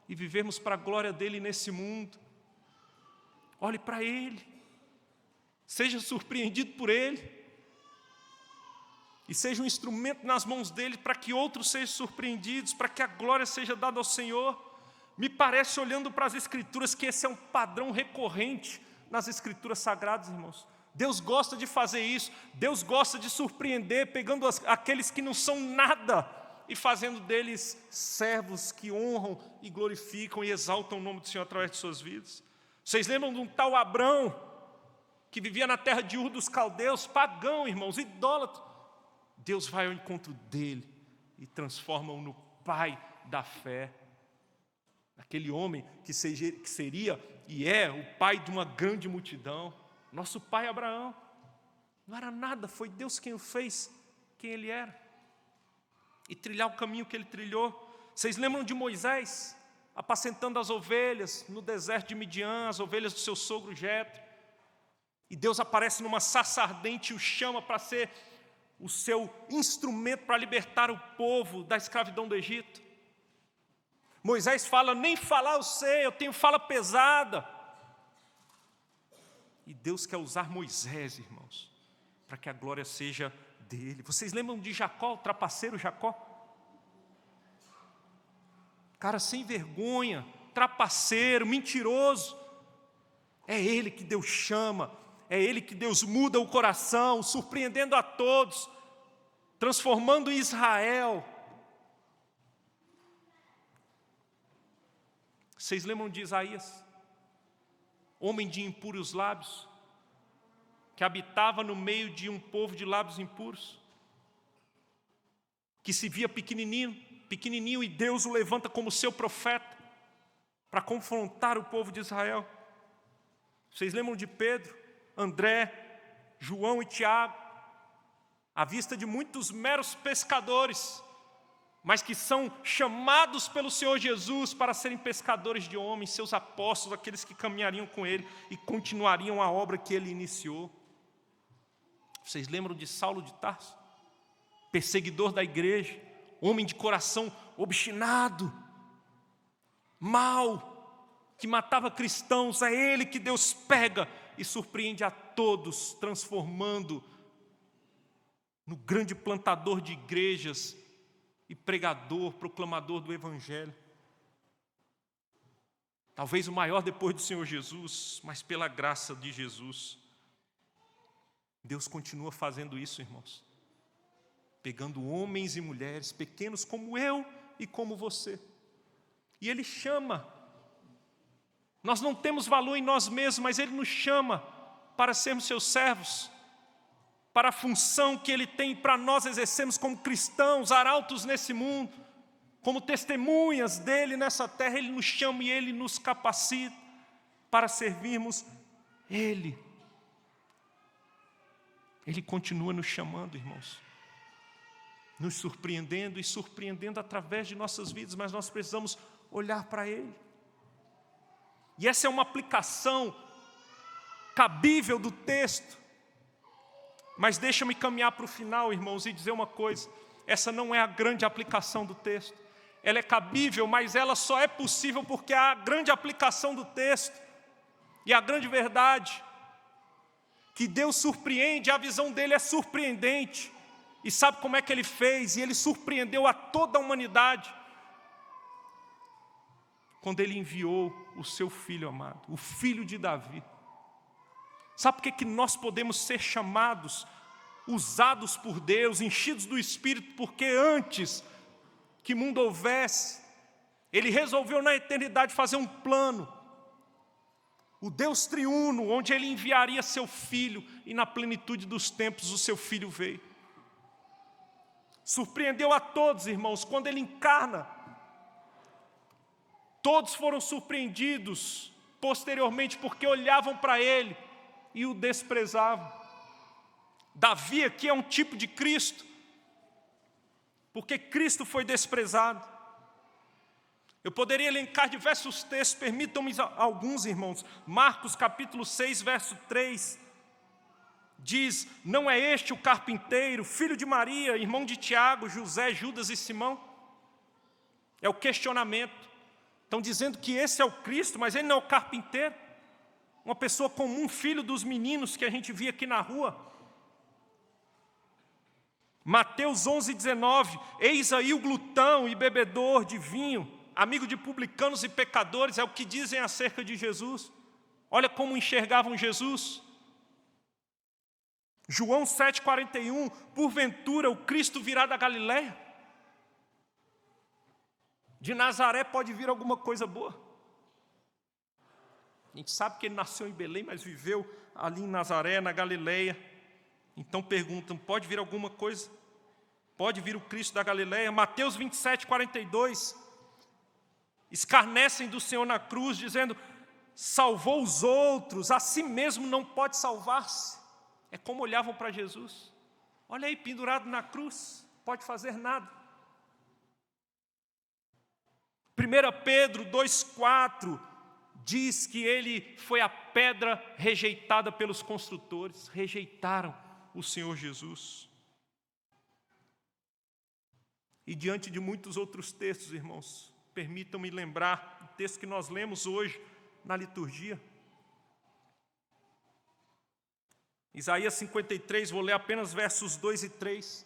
A: e vivermos para a glória dEle nesse mundo. Olhe para Ele, seja surpreendido por Ele, e seja um instrumento nas mãos dEle para que outros sejam surpreendidos, para que a glória seja dada ao Senhor. Me parece, olhando para as Escrituras, que esse é um padrão recorrente nas Escrituras Sagradas, irmãos. Deus gosta de fazer isso, Deus gosta de surpreender, pegando aqueles que não são nada e fazendo deles servos que honram e glorificam e exaltam o nome do Senhor através de suas vidas. Vocês lembram de um tal Abrão, que vivia na terra de Ur dos Caldeus, pagão, irmãos, idólatra? Deus vai ao encontro dele e transforma-o no pai da fé. Aquele homem que seria e é o pai de uma grande multidão. Nosso pai Abraão. Não era nada, foi Deus quem o fez, quem ele era. E trilhar o caminho que ele trilhou. Vocês lembram de Moisés, apacentando as ovelhas no deserto de Midian, as ovelhas do seu sogro Jetro. E Deus aparece numa sarça ardente e o chama para ser o seu instrumento para libertar o povo da escravidão do Egito. Moisés fala, nem falar eu sei, eu tenho fala pesada. E Deus quer usar Moisés, irmãos, para que a glória seja dele. Vocês lembram de Jacó, o trapaceiro Jacó? Cara sem vergonha, trapaceiro, mentiroso. É ele que Deus chama, é ele que Deus muda o coração, surpreendendo a todos, transformando Israel. Vocês lembram de Isaías? Homem de impuros lábios, que habitava no meio de um povo de lábios impuros, que se via pequenininho, e Deus o levanta como seu profeta, para confrontar o povo de Israel. Vocês lembram de Pedro, André, João e Tiago, à vista de muitos meros pescadores, mas que são chamados pelo Senhor Jesus para serem pescadores de homens, seus apóstolos, aqueles que caminhariam com Ele e continuariam a obra que Ele iniciou. Vocês lembram de Saulo de Tarso? Perseguidor da igreja, homem de coração obstinado, mau, que matava cristãos. É ele que Deus pega e surpreende a todos, transformando no grande plantador de igrejas e pregador, proclamador do Evangelho. Talvez o maior depois do Senhor Jesus, mas pela graça de Jesus, Deus continua fazendo isso, irmãos. Pegando homens e mulheres pequenos como eu e como você. E Ele chama. Nós não temos valor em nós mesmos, mas Ele nos chama para sermos seus servos, para a função que Ele tem para nós exercermos como cristãos, arautos nesse mundo, como testemunhas dEle nessa terra. Ele nos chama e Ele nos capacita para servirmos Ele. Ele continua nos chamando, irmãos, nos surpreendendo e surpreendendo através de nossas vidas, mas nós precisamos olhar para Ele. E essa é uma aplicação cabível do texto. Mas deixa-me caminhar para o final, irmãos, e dizer uma coisa. Essa não é a grande aplicação do texto. Ela é cabível, mas ela só é possível porque há a grande aplicação do texto. E a grande verdade, que Deus surpreende, a visão dEle é surpreendente. E sabe como é que Ele fez? E Ele surpreendeu a toda a humanidade. Quando Ele enviou o seu Filho amado, o Filho de Davi. Sabe por que nós podemos ser chamados, usados por Deus, enchidos do Espírito? Porque antes que mundo houvesse, Ele resolveu na eternidade fazer um plano. O Deus triuno, onde Ele enviaria seu Filho, e na plenitude dos tempos o seu Filho veio. Surpreendeu a todos, irmãos, quando Ele encarna. Todos foram surpreendidos posteriormente, porque olhavam para Ele e o desprezavam. Davi aqui é um tipo de Cristo, porque Cristo foi desprezado. Eu poderia elencar diversos textos, permitam-me alguns, irmãos. Marcos capítulo 6, verso 3, Diz: não é este o carpinteiro, filho de Maria, irmão de Tiago, José, Judas e Simão? É o questionamento. Estão dizendo que esse é o Cristo, mas ele não é o carpinteiro? Uma pessoa comum, filho dos meninos que a gente via aqui na rua. Mateus 11:19, eis aí o glutão e bebedor de vinho, amigo de publicanos e pecadores, é o que dizem acerca de Jesus. Olha como enxergavam Jesus. João 7,41, porventura o Cristo virá da Galiléia? De Nazaré pode vir alguma coisa boa. A gente sabe que ele nasceu em Belém, mas viveu ali em Nazaré, na Galiléia. Então perguntam, pode vir alguma coisa? Pode vir o Cristo da Galiléia? Mateus 27,42, escarnecem do Senhor na cruz, dizendo, salvou os outros, a si mesmo não pode salvar-se. É como olhavam para Jesus. Olha aí, pendurado na cruz, pode fazer nada. 1 Pedro 2,4 diz que ele foi a pedra rejeitada pelos construtores. Rejeitaram o Senhor Jesus. E diante de muitos outros textos, irmãos, permitam-me lembrar o texto que nós lemos hoje na liturgia. Isaías 53, vou ler apenas versos 2 e 3.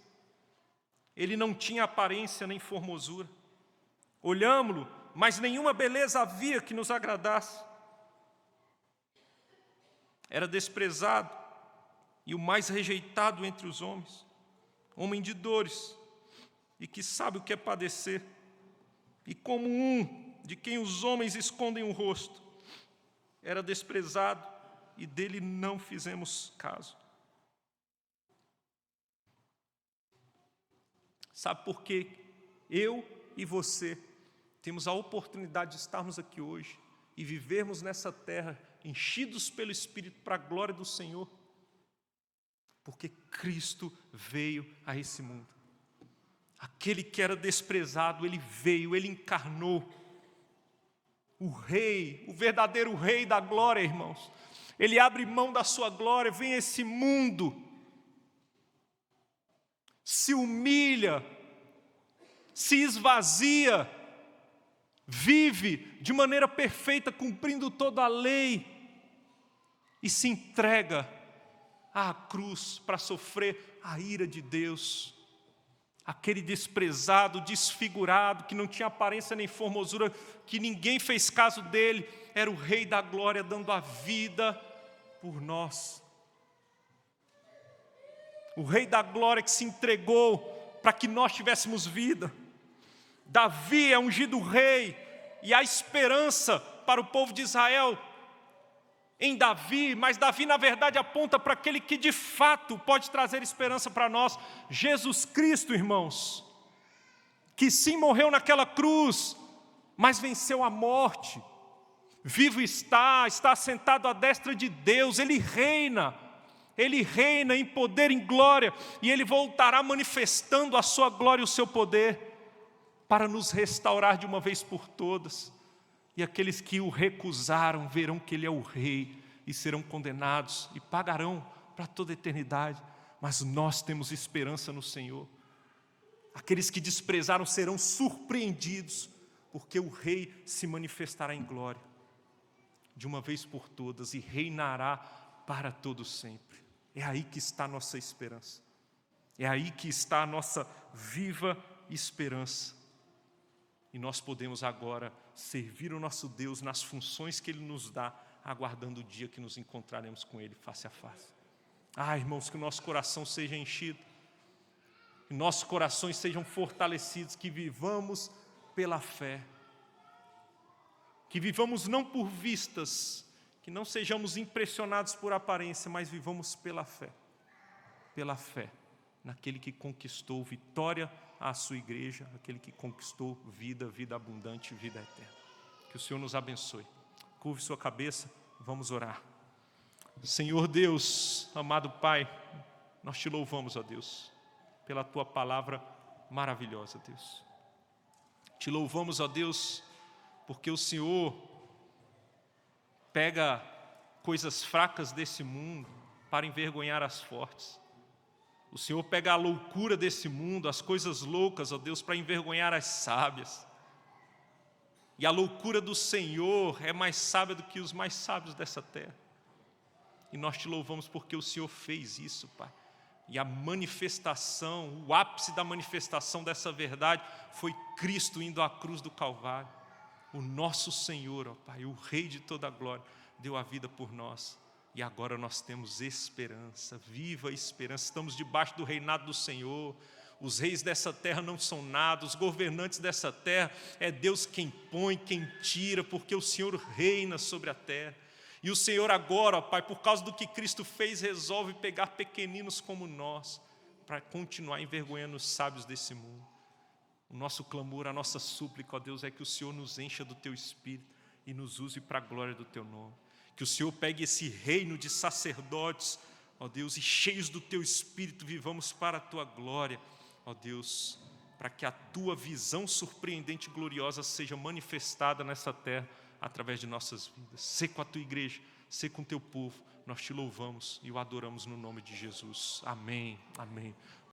A: Ele não tinha aparência nem formosura. Olhámo-lo, mas nenhuma beleza havia que nos agradasse. Era desprezado e o mais rejeitado entre os homens. Homem de dores e que sabe o que é padecer. E como um de quem os homens escondem o rosto. Era desprezado e dele não fizemos caso. Sabe por quê? Eu e você temos a oportunidade de estarmos aqui hoje e vivermos nessa terra enchidos pelo Espírito para a glória do Senhor, porque Cristo veio a esse mundo. Aquele que era desprezado, ele veio, ele encarnou. O Rei, o verdadeiro Rei da glória, irmãos. Ele abre mão da sua glória, vem a esse mundo, se humilha, se esvazia, vive de maneira perfeita, cumprindo toda a lei, e se entrega à cruz para sofrer a ira de Deus. Aquele desprezado, desfigurado, que não tinha aparência nem formosura, que ninguém fez caso dele, era o Rei da glória dando a vida por nós. O Rei da glória que se entregou para que nós tivéssemos vida. Davi é ungido rei e há esperança para o povo de Israel em Davi, mas Davi na verdade aponta para aquele que de fato pode trazer esperança para nós, Jesus Cristo, irmãos, que sim morreu naquela cruz, mas venceu a morte, vivo está assentado à destra de Deus, Ele reina em poder, em glória, e Ele voltará manifestando a sua glória e o seu poder, para nos restaurar de uma vez por todas. E aqueles que o recusaram verão que Ele é o Rei e serão condenados e pagarão para toda a eternidade. Mas nós temos esperança no Senhor. Aqueles que desprezaram serão surpreendidos, porque o Rei se manifestará em glória de uma vez por todas e reinará para todo sempre. É aí que está a nossa esperança. É aí que está a nossa viva esperança. E nós podemos agora servir o nosso Deus nas funções que Ele nos dá, aguardando o dia que nos encontraremos com Ele face a face. Irmãos, que o nosso coração seja enchido, que nossos corações sejam fortalecidos, que vivamos pela fé, que vivamos não por vistas, que não sejamos impressionados por aparência, mas vivamos pela fé naquele que conquistou vitória à sua igreja, aquele que conquistou vida, vida abundante, vida eterna. Que o Senhor nos abençoe. Curve sua cabeça, vamos orar. Senhor Deus, amado Pai, nós te louvamos, ó Deus, pela Tua palavra maravilhosa, Deus. Te louvamos, ó Deus, porque o Senhor pega coisas fracas desse mundo para envergonhar as fortes. O Senhor pega a loucura desse mundo, as coisas loucas, ó Deus, para envergonhar as sábias. E a loucura do Senhor é mais sábia do que os mais sábios dessa terra. E nós te louvamos porque o Senhor fez isso, Pai. E a manifestação, o ápice da manifestação dessa verdade foi Cristo indo à cruz do Calvário. O nosso Senhor, ó Pai, o Rei de toda a glória, deu a vida por nós. E agora nós temos esperança, viva esperança. Estamos debaixo do reinado do Senhor. Os reis dessa terra não são nada, os governantes dessa terra é Deus quem põe, quem tira, porque o Senhor reina sobre a terra. E o Senhor agora, ó Pai, por causa do que Cristo fez, resolve pegar pequeninos como nós, para continuar envergonhando os sábios desse mundo. O nosso clamor, a nossa súplica, ó Deus, é que o Senhor nos encha do Teu Espírito e nos use para a glória do Teu nome. Que o Senhor pegue esse reino de sacerdotes, ó Deus, e cheios do Teu Espírito, vivamos para a Tua glória, ó Deus, para que a Tua visão surpreendente e gloriosa seja manifestada nessa terra, através de nossas vidas. Sê com a Tua igreja, sê com o Teu povo. Nós Te louvamos e o adoramos no nome de Jesus. Amém, amém.